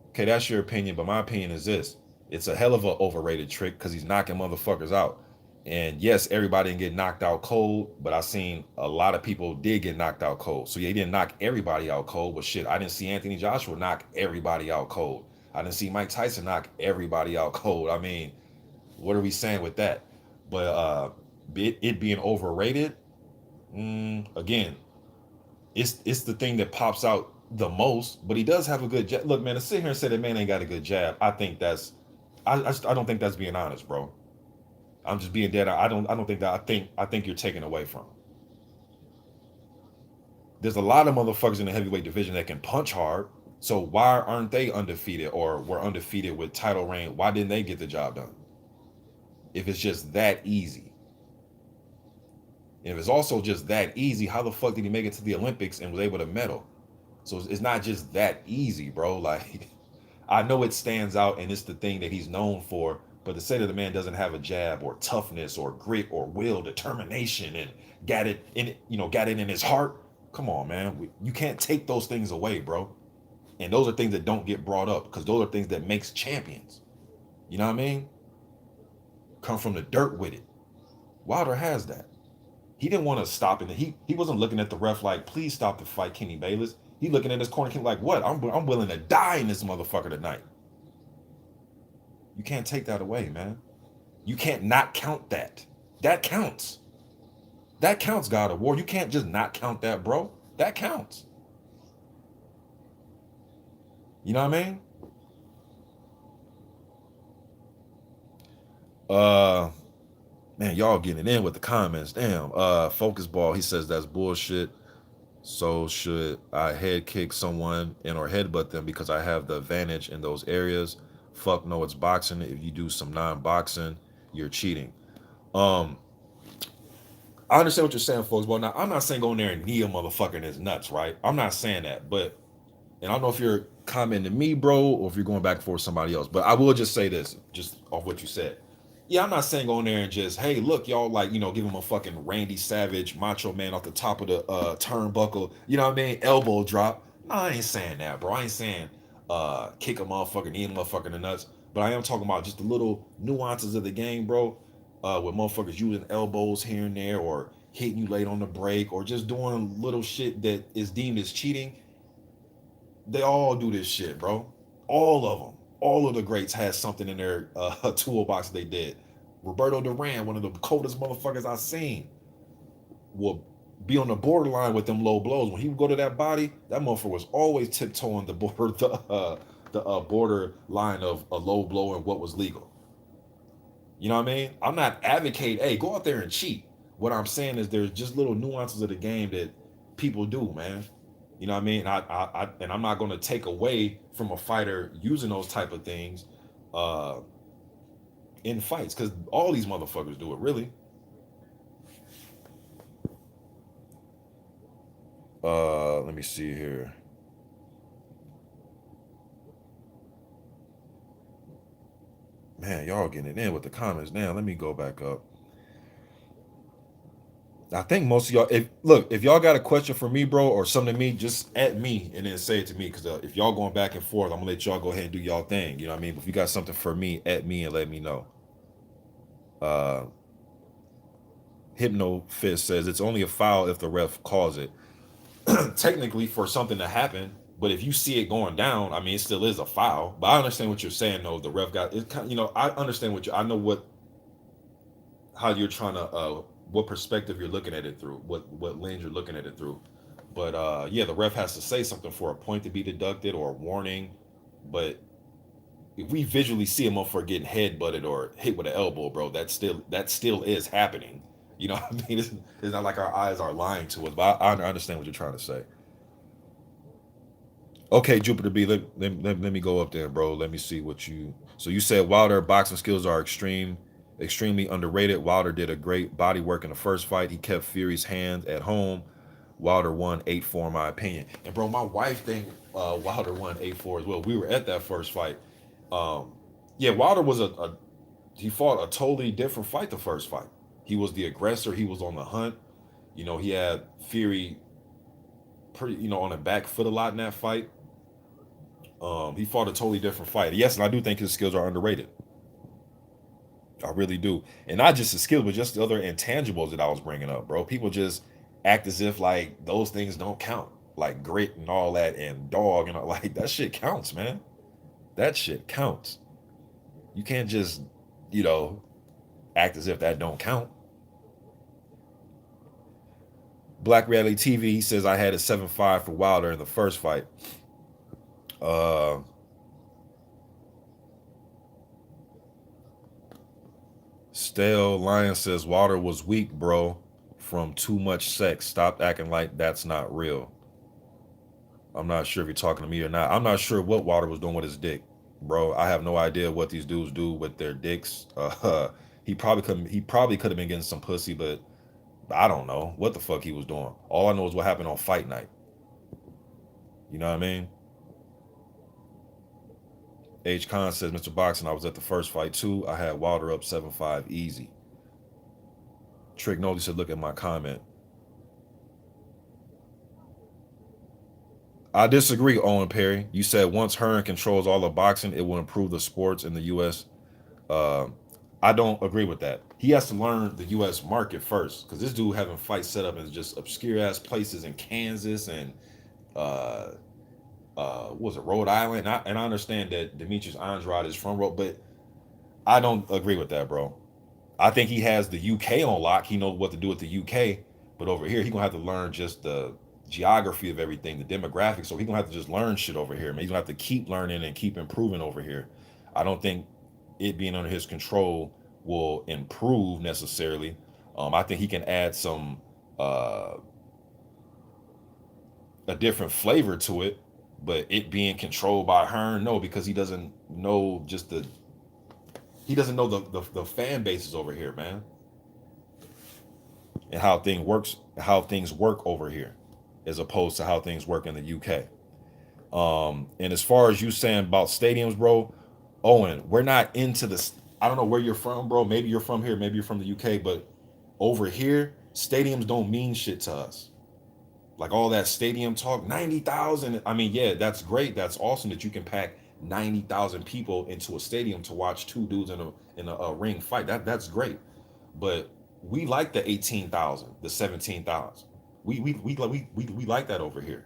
okay, that's your opinion, but my opinion is this: it's a hell of a overrated trick because he's knocking motherfuckers out. And yes, everybody didn't get knocked out cold, but I seen a lot of people did get knocked out cold. So yeah, he didn't knock everybody out cold, but shit, I didn't see Anthony Joshua knock everybody out cold. I didn't see Mike Tyson knock everybody out cold. I mean, what are we saying with that? But it being overrated, again, it's the thing that pops out the most. But he does have a good jab. Look, man, to sit here and say that man ain't got a good jab, I think that's I don't think that's being honest, bro. I'm just being dead. I don't think that. I think you're taking away from him. There's a lot of motherfuckers in the heavyweight division that can punch hard. So why aren't they undefeated or were undefeated with title reign? Why didn't they get the job done? If it's just that easy. And if it's also just that easy, how the fuck did he make it to the Olympics and was able to medal? So it's not just that easy, bro. Like, I know it stands out and it's the thing that he's known for, but to say that the man doesn't have a jab or toughness or grit or will, determination, and got it in his heart. Come on, man. You can't take those things away, bro. And those are things that don't get brought up because those are things that makes champions. You know what I mean? Come from the dirt with it. Wilder has that. He didn't want to stop it. He wasn't looking at the ref like, please stop the fight, Kenny Bayless. He looking at his corner like, what? I'm willing to die in this motherfucker tonight. You can't take that away, man. You can't not count that. That counts. That counts, God of War. You can't just not count that, bro. That counts. You know what I mean? Man, y'all getting in with the comments. Damn. Focus Ball, he says that's bullshit. So should I head kick someone and or headbutt them because I have the advantage in those areas? Fuck no, it's boxing. If you do some non-boxing, you're cheating. Um, I understand what you're saying, folks. Well, now I'm not saying go in there and knee a motherfucker in his nuts, right? I'm not saying that, but and I don't know if you're commenting to me, bro, or if you're going back for somebody else. But I will just say this, just off what you said. Yeah, I'm not saying go in there and just, hey, look, y'all, like, give him a fucking Randy Savage, Macho Man off the top of the turnbuckle. You know what I mean? Elbow drop. No, I ain't saying that, bro. I ain't saying kick a motherfucker, knee a motherfucker in the nuts. But I am talking about just the little nuances of the game, bro. With motherfuckers using elbows here and there, or hitting you late on the break, or just doing little shit that is deemed as cheating. They all do this shit, bro. All of them. All of the greats had something in their toolbox they did. Roberto Duran, one of the coldest motherfuckers I've seen, will be on the borderline with them low blows. When he would go to that body, that motherfucker was always tiptoeing the border, the border line of a low blow and what was legal. You know what I mean? I'm not advocating, hey, go out there and cheat. What I'm saying is there's just little nuances of the game that people do, man. You know what I mean? And I'm not going to take away from a fighter using those type of things in fights, because all these motherfuckers do it, really. Let me see here. Man, y'all getting it in with the comments now. Let me go back up. I think most of y'all, if y'all got a question for me, bro, or something to me, just at me and then say it to me. Because if y'all going back and forth, I'm gonna let y'all go ahead and do y'all thing. You know what I mean? But if you got something for me, at me and let me know. Uh, Hypno Fist says it's only a foul if the ref calls it. Technically, for something to happen, but if you see it going down, I mean, it still is a foul. But I understand what you're saying, though. The ref got it. I understand I know how you're trying to what perspective you're looking at it through, what lens you're looking at it through. But yeah, the ref has to say something for a point to be deducted or a warning. But if we visually see a motherfucker getting head butted or hit with an elbow, bro, that still is happening. You know what I mean? It's not like our eyes are lying to us. But I understand what you're trying to say. Okay, Jupiter B, let me go up there, bro. Let me see what you. So you said Wilder boxing skills are extremely underrated. Wilder did a great body work in the first fight. He kept Fury's hands at home. Wilder won 8-4, in my opinion. And bro, my wife think Wilder won 8-4 as well. We were at that first fight. Um, yeah, Wilder was he fought a totally different fight the first fight. He was the aggressor. He was on the hunt. He had Fury pretty, on the back foot a lot in that fight. He fought a totally different fight. Yes, and I do think his skills are underrated. I really do, and not just his skills, but just the other intangibles that I was bringing up, bro. People just act as if like those things don't count, like grit and all that, and dog and all, like that shit counts, man. That shit counts. You can't just, you know, act as if that don't count. Black Reality TV, he says I had a 7-5 for Wilder in the first fight. Uh, Stale Lion says Wilder was weak, bro, from too much sex. Stop acting like that's not real. I'm not sure if you're talking to me or not. I'm not sure what Wilder was doing with his dick, bro. I have no idea what these dudes do with their dicks. He probably could have been getting some pussy, but I don't know what the fuck he was doing. All I know is what happened on fight night. You know what I mean? H. Khan says, Mr. Boxing, I was at the first fight too. I had Wilder up 7-5 easy. Trick Nolly said, look at my comment. I disagree, Owen Perry. You said once Hearn controls all of boxing, it will improve the sports in the U.S. Uh, I don't agree with that. He has to learn the U.S. market first, because this dude having fights set up in just obscure ass places in Kansas and uh, what was it, Rhode Island? And I understand that Demetrius Andrade is from Rhode, but I don't agree with that, bro. I think he has the UK on lock. He knows what to do with the UK, but over here he gonna have to learn just the geography of everything, the demographics. So he gonna have to just learn shit over here. Man, he's gonna have to keep learning and keep improving over here. I don't think it being under his control will improve necessarily. I think he can add some uh, a different flavor to it, but it being controlled by Hearn, no, because he doesn't know the fan bases over here, man, and how things work over here, as opposed to how things work in the UK. And as far as you saying about stadiums, bro, Owen, we're not into this. I don't know where you're from, bro. Maybe you're from here, maybe you're from the UK, but over here, stadiums don't mean shit to us. Like all that stadium talk, 90,000. I mean, yeah, that's great. That's awesome that you can pack 90,000 people into a stadium to watch two dudes in a ring fight. That's great. But we like the 18,000, the 17,000. We like that over here.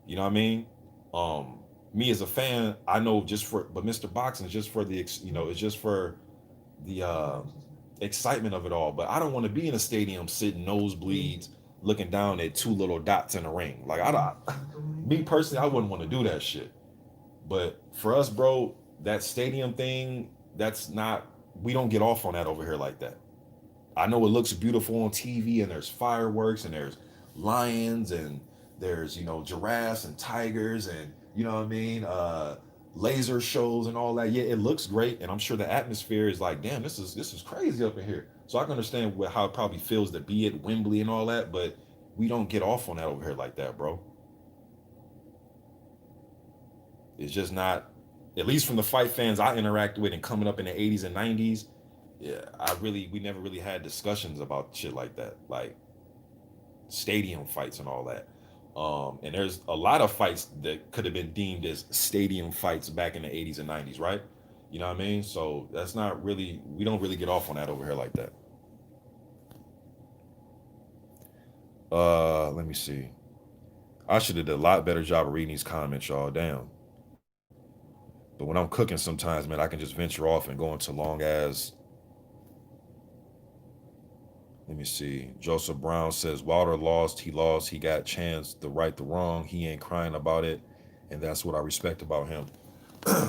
You know what I mean? Um, Me as a fan, I know but Mr. Boxing is just for it's just for the excitement of it all. But I don't want to be in a stadium sitting nosebleeds, looking down at two little dots in a ring. Like I don't, me personally, I wouldn't want to do that shit. But for us, bro, that stadium thing, that's not. We don't get off on that over here like that. I know it looks beautiful on TV and there's fireworks and there's lions and there's giraffes and tigers and what I mean, laser shows and all that. Yeah, it looks great, and I'm sure the atmosphere is like, damn, this is crazy up in here. So I can understand how it probably feels to be at Wembley and all that, but we don't get off on that over here like that, bro. It's just not. At least from the fight fans I interact with and coming up in the 80s and 90s, yeah, we never really had discussions about shit like that, like stadium fights and all that. And there's a lot of fights that could have been deemed as stadium fights back in the 80s and 90s, right? You know what I mean? So that's not really, we don't really get off on that over here like that. Let me see. I should have did a lot better job of reading these comments, y'all. Damn. But when I'm cooking sometimes, man, I can just venture off and go into long as. Let me see. Joseph Brown says Wilder lost. He lost. He got chance to right the wrong. He ain't crying about it. And that's what I respect about him.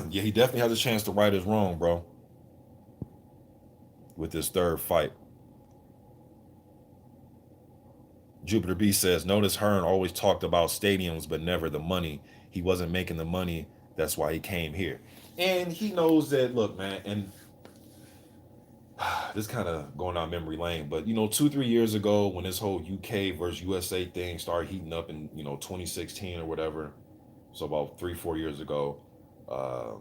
Yeah, he definitely has a chance to right his wrong, bro, with this third fight. Jupiter B says, notice Hearn always talked about stadiums, but never the money. He wasn't making the money. That's why he came here. And he knows that, look, man, and this kind of going down memory lane, but 2, 3 years ago when this whole UK versus USA thing started heating up in 2016 or whatever, so about 3, 4 years ago, uh,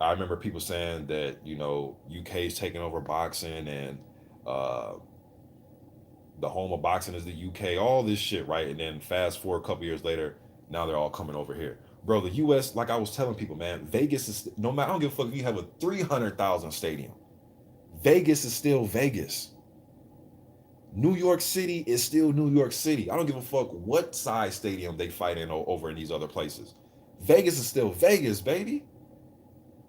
I remember people saying that UK is taking over boxing and uh, the home of boxing is the UK, all this shit, right? And then fast forward a couple years later, now they're all coming over here. Bro, the US, like I was telling people, man, Vegas is no matter. I don't give a fuck if you have a 300,000 stadium. Vegas is still Vegas. New York City is still New York City. I don't give a fuck what size stadium they fight in over in these other places. Vegas is still Vegas, baby.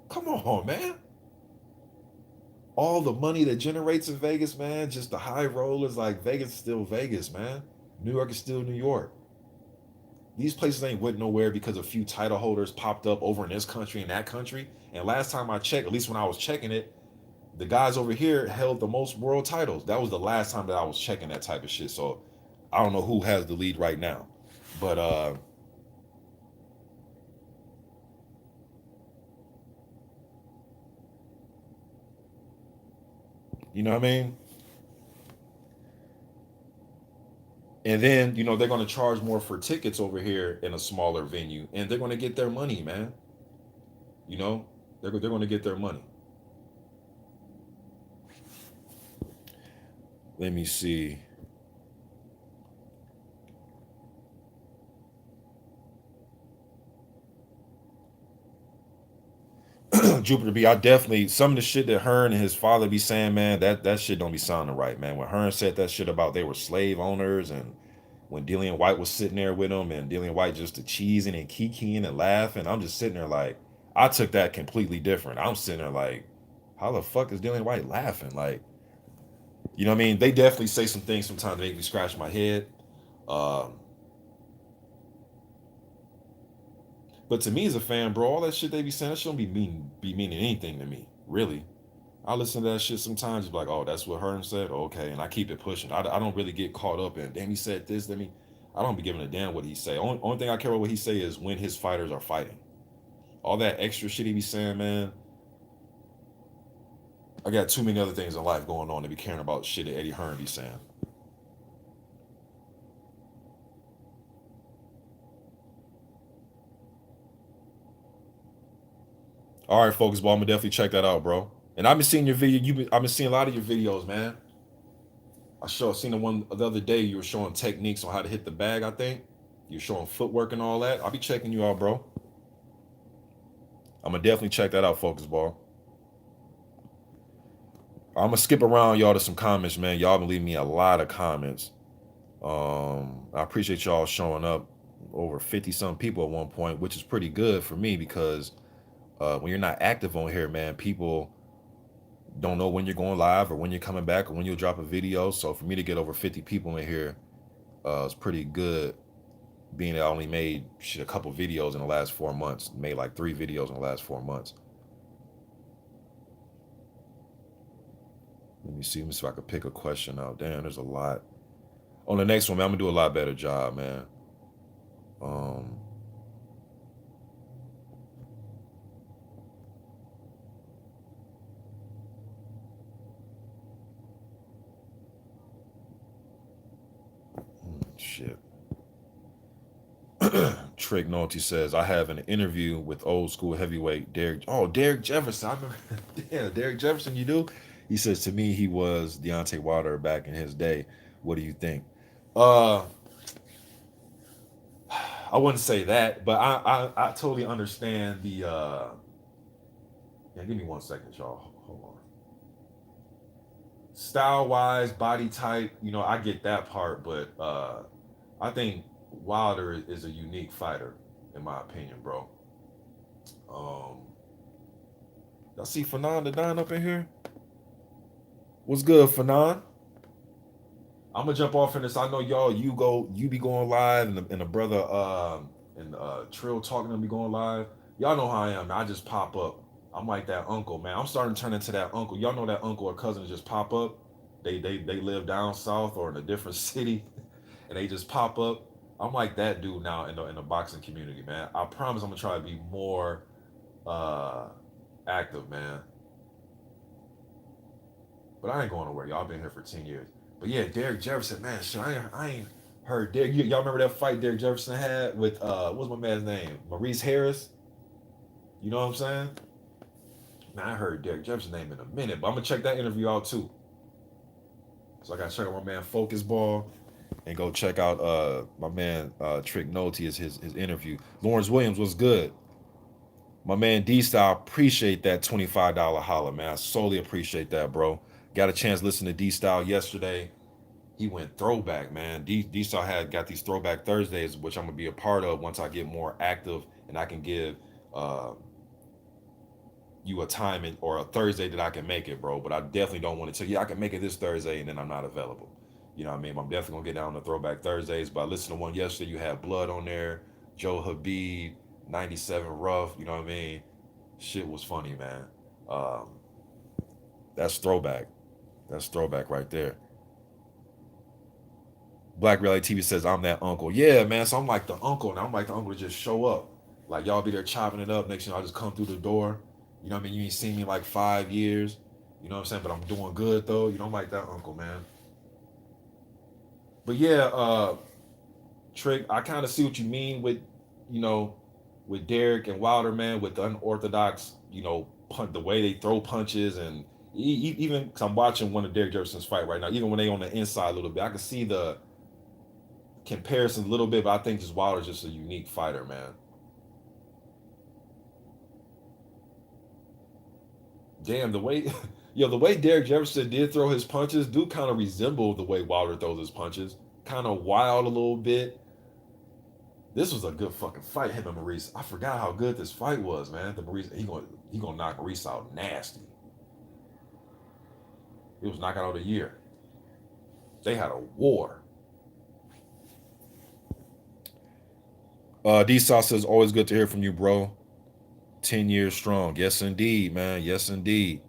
Come on, man. All the money that generates in Vegas, man, just the high rollers, like Vegas is still Vegas, man. New York is still New York. These places ain't went nowhere because a few title holders popped up over in this country and that country. And last time I checked, at least when I was checking it, the guys over here held the most world titles. That was the last time that I was checking that type of shit. So I don't know who has the lead right now. But you know what I mean? And then, they're gonna charge more for tickets over here in a smaller venue, and they're gonna get their money, man. You know, they're gonna get their money. Let me see. Jupiter B, I definitely some of the shit that Hearn and his father be saying, man, that shit don't be sounding right, man. When Hearn said that shit about they were slave owners, and when Dillian White was sitting there with him, and Dillian White just cheesing and kikiing and laughing, I'm just sitting there like, I took that completely different. I'm sitting there like, how the fuck is Dillian White laughing? Like, you know what I mean? They definitely say some things sometimes that make me scratch my head. Um, but to me as a fan, bro, all that shit they be saying, that shouldn't be meaning anything to me, really. I listen to that shit sometimes, be like, oh, that's what Hearn said? Okay, and I keep it pushing. I don't really get caught up in, damn, he said this, I don't be giving a damn what he say. Only thing I care about what he say is when his fighters are fighting. All that extra shit he be saying, man, I got too many other things in life going on to be caring about shit that Eddie Hearn be saying. All right, focus ball. I'm gonna definitely check that out, bro. And I've been seeing your video. I've been seeing a lot of your videos, man. Seen the one the other day. You were showing techniques on how to hit the bag. I think you were showing footwork and all that. I'll be checking you out, bro. I'm gonna definitely check that out, focus ball. I'm gonna skip around y'all to some comments, man. Y'all been leaving me a lot of comments. I appreciate y'all showing up. Over 50 some people at one point, which is pretty good for me because when you're not active on here, man, people don't know when you're going live or when you're coming back or when you'll drop a video. So for me to get over 50 people in here is pretty good. Being that I only made a couple videos in the last 4 months, made like 3 videos in the last 4 months. Let me see if I could pick a question out. Damn, there's a lot. On the next one, man, I'm gonna do a lot better job, man. Um, shit. Trick Nolte says, I have an interview with old school heavyweight Derek. Oh, Derek Jefferson. I remember. Yeah, Derek Jefferson, you do? He says, to me, he was Deontay Wilder back in his day. What do you think? Uh, I wouldn't say that, but I totally understand the yeah, give me 1 second, y'all. Hold on. Style wise, body type, I get that part, but I think Wilder is a unique fighter, in my opinion, bro. Um, y'all see Fanon the Don up in here? What's good, Fanon? I'm gonna jump off in this. I know y'all, you be going live, and the brother and Trill talking to me going live. Y'all know how I am. Man. I just pop up. I'm like that uncle, man. I'm starting to turn into that uncle. Y'all know that uncle or cousin just pop up. They live down south or in a different city, and they just pop up. I'm like that dude now in the boxing community, man. I promise I'm gonna try to be more uh active, man. But I ain't going nowhere. Y'all been here for 10 years. But yeah, Derek Jefferson, man, shit, I ain't heard Derek. Y'all remember that fight Derek Jefferson had with what's my man's name? Maurice Harris. You know what I'm saying? Man, I heard Derek Jefferson's name in a minute, but I'm gonna check that interview out too. So I gotta check out my man Focus Ball and go check out my man Trick Nolte is his interview. Lawrence Williams was good. My man D Style, appreciate that $25 holler, man. I solely appreciate that, bro. Got a chance to listen to D Style yesterday. He went throwback, man. D Style had got these throwback Thursdays, which I'm gonna be a part of once I get more active and I can give uh, you a time or a Thursday that I can make it, bro. But I definitely don't want to tell you I can make it this Thursday and then I'm not available. You know what I mean? I'm definitely gonna get down to throwback Thursdays. But I listened to one yesterday. You had Blood on there, Joe Habib, 97 Rough. You know what I mean? Shit was funny, man. Um, that's throwback. That's throwback right there. Black Reality TV says I'm that uncle. Yeah, man. So I'm like the uncle, and I'm like the uncle to just show up. Like y'all be there chopping it up. Next thing I just come through the door. You know what I mean? You ain't seen me in like 5 years. You know what I'm saying? But I'm doing good though. You know, I'm like that uncle, man. But yeah, Trick, I kind of see what you mean with, you know, with Derek and Wilder, man, with the unorthodox, the way they throw punches and even because I'm watching one of Derek Jefferson's fight right now, even when they on the inside a little bit, I can see the comparison a little bit, but I think just Wilder's just a unique fighter, man. Damn, the way, the way Derek Jefferson did throw his punches do kind of resemble the way Wilder throws his punches. Kind of wild a little bit. This was a good fucking fight, him and Maurice. I forgot how good this fight was, man. The Maurice, he gonna knock Maurice out nasty. It was knockout of the year. They had a war. D Sauce says, always good to hear from you, bro. 10 years strong. Yes, indeed, man. Yes, indeed.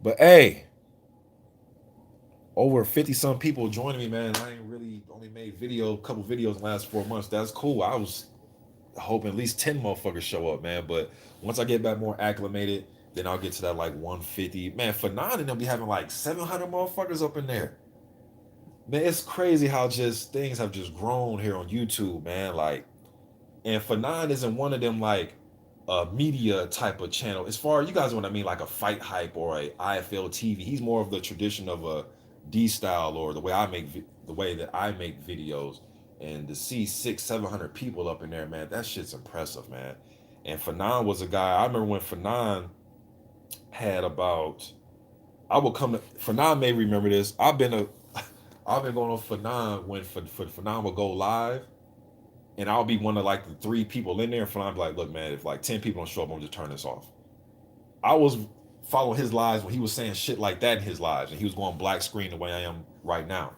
But hey, over 50 some people joining me, man. I ain't really only made a couple videos in the last 4 months. That's cool. I was hoping at least 10 motherfuckers show up, man. But once I get back more acclimated, then I'll get to that like 150. Man, for nine, and they'll be having like 700 motherfuckers up in there. Man, it's crazy how just things have just grown here on YouTube, man. Like, and Fanon isn't one of them like media type of channel. As far as you guys know what I mean, like a Fight Hype or a IFL TV. He's more of the tradition of a D style or the way that I make videos. And to see 600-700 people up in there, man, that shit's impressive, man. And Fanon was a guy. I remember when Fanon had about. I will come to Fanon may remember this. I've been going on Fanon when Fanon will go live, and I'll be one of like the three people in there. And Fanon be like, "Look, man, if like 10 people don't show up, I'm just turn this off." I was following his lives when he was saying shit like that in his lives, and he was going black screen the way I am right now.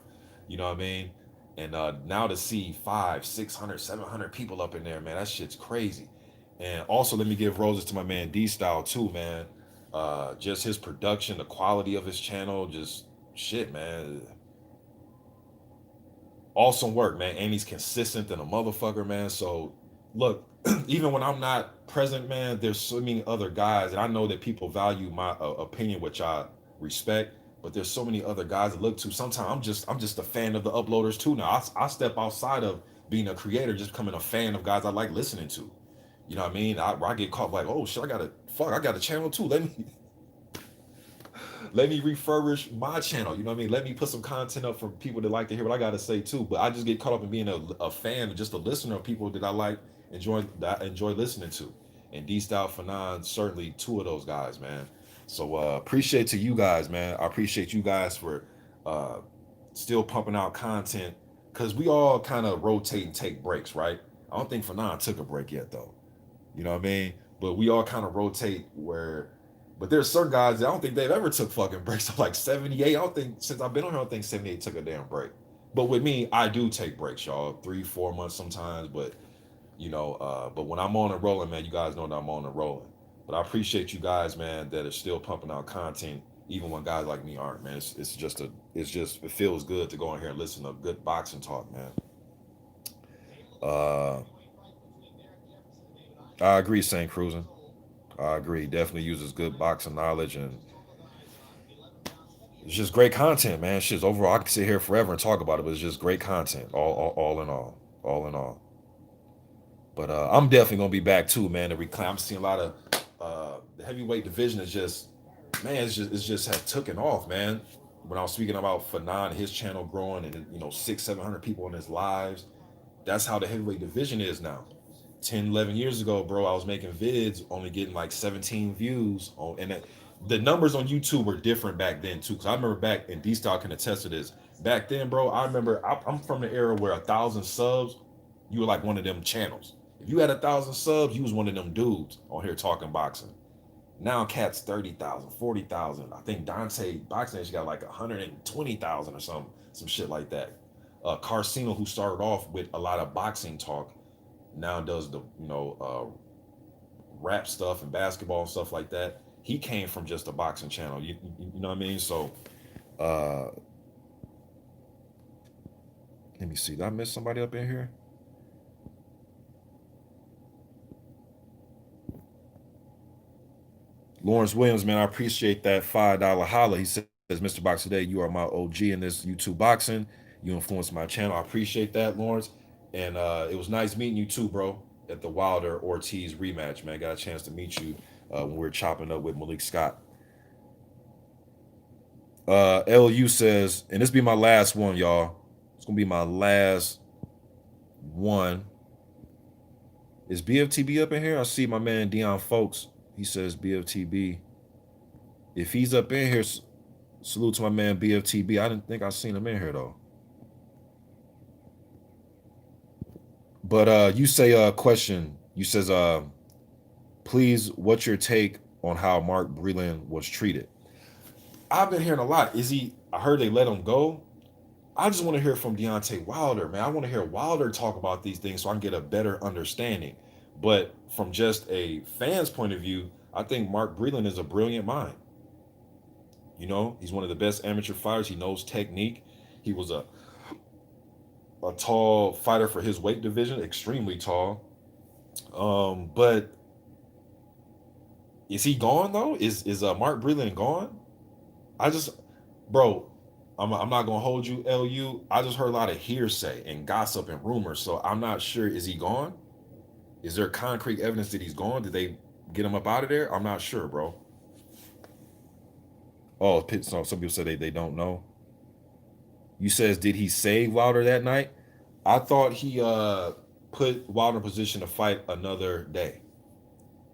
You know what I mean? And now to see 500, 600, 700 people up in there, man, that shit's crazy. And also, let me give roses to my man D Style too, man. Just his production, the quality of his channel, just shit, man. Awesome work, man. And he's consistent than a motherfucker, man. So, look, even when I'm not present, man, there's so many other guys, and I know that people value my opinion, which I respect. But there's so many other guys to look to. Sometimes I'm just a fan of the uploaders too. Now I step outside of being a creator, just becoming a fan of guys I like listening to. You know what I mean? I get caught like, oh shit, I got a channel too. Let me refurbish my channel. You know what I mean? Let me put some content up for people that like to hear what I gotta say too. But I just get caught up in being a fan, just a listener of people that I like, enjoy listening to. And D Style Fanon, certainly two of those guys, man. So appreciate to you guys, man. I appreciate you guys for uh still pumping out content, because we all kind of rotate and take breaks, right? I don't think Fanon took a break yet though. You know what I mean? But we all kind of rotate where. But there's certain guys that I don't think they've ever took fucking breaks. So like 78, I don't think since I've been on here, I don't think 78 took a damn break. But with me, I do take breaks, y'all. 3, 4 months sometimes. But but when I'm on and rolling, man, you guys know that I'm on and rolling. But I appreciate you guys, man, that are still pumping out content, even when guys like me aren't, man. It feels good to go in here and listen to good boxing talk, man. Uh, I agree, Saint Cruising. I agree. Definitely uses good boxing knowledge, and it's just great content, man. Shit's overall. I could sit here forever and talk about it, but it's just great content. All in all in all. But I'm definitely gonna be back too, man. To reclaim. I'm seeing a lot of the heavyweight division is just, man. It's just had taken off, man. When I was speaking about Fanon, his channel growing, and 600, 700 people in his lives. That's how the heavyweight division is now. 10, 11 years ago, bro, I was making vids only getting like 17 views on, and the numbers on YouTube were different back then too. Cause I remember back, and D Stock can attest to this. Back then, bro, I remember I'm from the era where 1,000 subs, you were like one of them channels. If you had 1,000 subs, you was one of them dudes on here talking boxing. Now cat's 30,000, 40,000. I think Dante Boxing got like 120,000 or some shit like that. Carcino, who started off with a lot of boxing talk, now does the rap stuff and basketball and stuff like that. He came from just a boxing channel. You know what I mean? So uh let me see. Did I miss somebody up in here? Lawrence Williams, man, I appreciate that $5 holla. He says, Mr. Box Today, you are my OG in this YouTube boxing. You influenced my channel. I appreciate that, Lawrence. And it was nice meeting you too, bro, at the Wilder Ortiz rematch, man. Got a chance to meet you when we were chopping up with Malik Scott. LU says, and this be my last one, y'all. It's gonna be my last one. Is BFTB up in here? I see my man Dion Folks. He says BFTB. If he's up in here, salute to my man BFTB. I didn't think I seen him in here though. But you say question. You says please, what's your take on how Mark Breland was treated? I've been hearing a lot. I heard they let him go. I just want to hear from Deontay Wilder, man. I want to hear Wilder talk about these things so I can get a better understanding. But from just a fan's point of view, I think Mark Breland is a brilliant mind. He's one of the best amateur fighters. He knows technique. He was a tall fighter for his weight division, extremely tall. But is he gone though? Is Mark Breland gone? I just, bro, I'm not gonna hold you, LU. I just heard a lot of hearsay and gossip and rumors, so I'm not sure. Is he gone? Is there concrete evidence that he's gone? Did they get him up out of there? I'm not sure, bro. Oh, some people say they don't know. You says, did he save Wilder that night? I thought he put Wilder in position to fight another day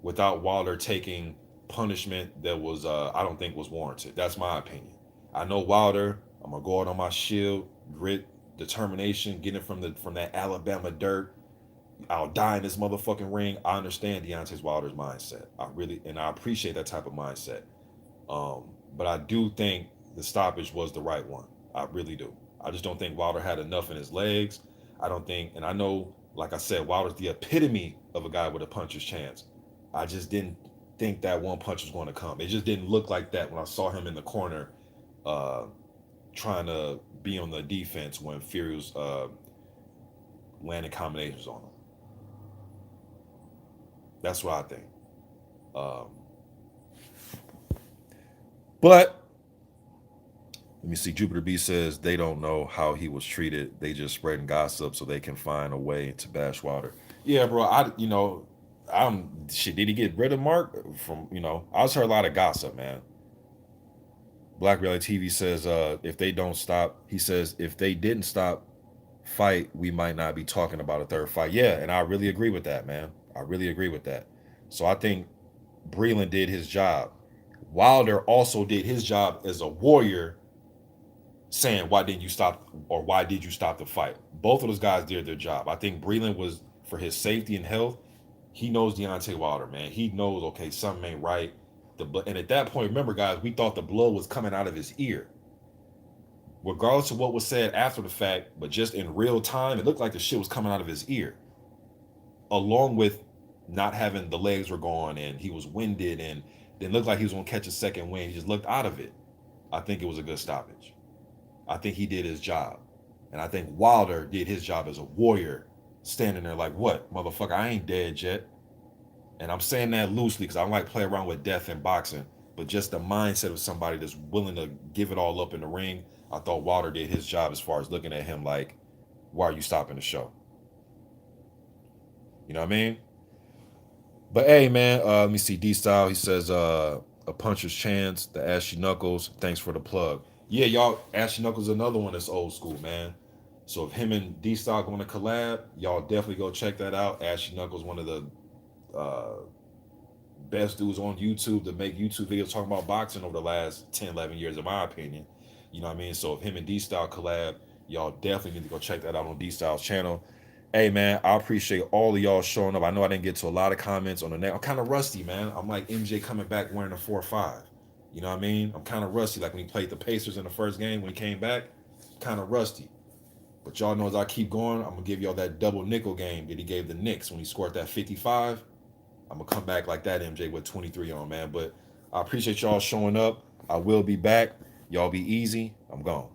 without Wilder taking punishment that was I don't think was warranted. That's my opinion. I know Wilder. I'm gonna go out on my shield, grit, determination, getting from that Alabama dirt. I'll die in this motherfucking ring. I understand Deontay Wilder's mindset. I appreciate that type of mindset. But I do think the stoppage was the right one. I really do. I just don't think Wilder had enough in his legs. I don't think, and I know, like I said, Wilder's the epitome of a guy with a puncher's chance. I just didn't think that one punch was going to come. It just didn't look like that when I saw him in the corner uh, trying to be on the defense when Fury was landing combinations on him. That's what I think. Um, but Let me see. Jupiter B says they don't know how he was treated. They just spreading gossip so they can find a way to bash Wilder. Yeah, bro. I'm shit. Did he get rid of Mark from? I just heard a lot of gossip, man. Black Reality TV says if they don't stop, he says if they didn't stop fight, we might not be talking about a third fight. Yeah, and I really agree with that, man. I really agree with that. So I think Breland did his job. Wilder also did his job as a warrior, saying why didn't you stop or why did you stop the fight? Both of those guys did their job. I think Breland was for his safety and health. He knows Deontay Wilder, man. He knows, okay, something ain't right. And at that point, remember, guys, we thought the blood was coming out of his ear. Regardless of what was said after the fact, but just in real time, it looked like the shit was coming out of his ear. Along with not having the legs were gone and he was winded and then looked like he was going to catch a second wind. He just looked out of it. I think it was a good stoppage. I think he did his job. And I think Wilder did his job as a warrior, standing there like, what? Motherfucker, I ain't dead yet. And I'm saying that loosely because I don't like play around with death in boxing, but just the mindset of somebody that's willing to give it all up in the ring. I thought Wilder did his job as far as looking at him like, why are you stopping the show? You know what I mean? But hey, man, let me see. D Style, he says, a puncher's chance, the Ashy Knuckles. Thanks for the plug. Yeah, y'all, Ashy Knuckles is another one that's old school, man. So if him and D Style going to collab, y'all definitely go check that out. Ashy Knuckles, one of the best dudes on YouTube to make YouTube videos talking about boxing over the last 10, 11 years, in my opinion. You know what I mean? So if him and D Style collab, y'all definitely need to go check that out on D Style's channel. Hey, man, I appreciate all of y'all showing up. I know I didn't get to a lot of comments on the net. I'm kind of rusty, man. I'm like MJ coming back wearing a 4-5. You know what I mean? I'm kind of rusty. Like when he played the Pacers in the first game, when he came back, kind of rusty. But y'all know as I keep going, I'm going to give y'all that double nickel game that he gave the Knicks when he scored that 55. I'm going to come back like that, MJ, with 23 on, man. But I appreciate y'all showing up. I will be back. Y'all be easy. I'm gone.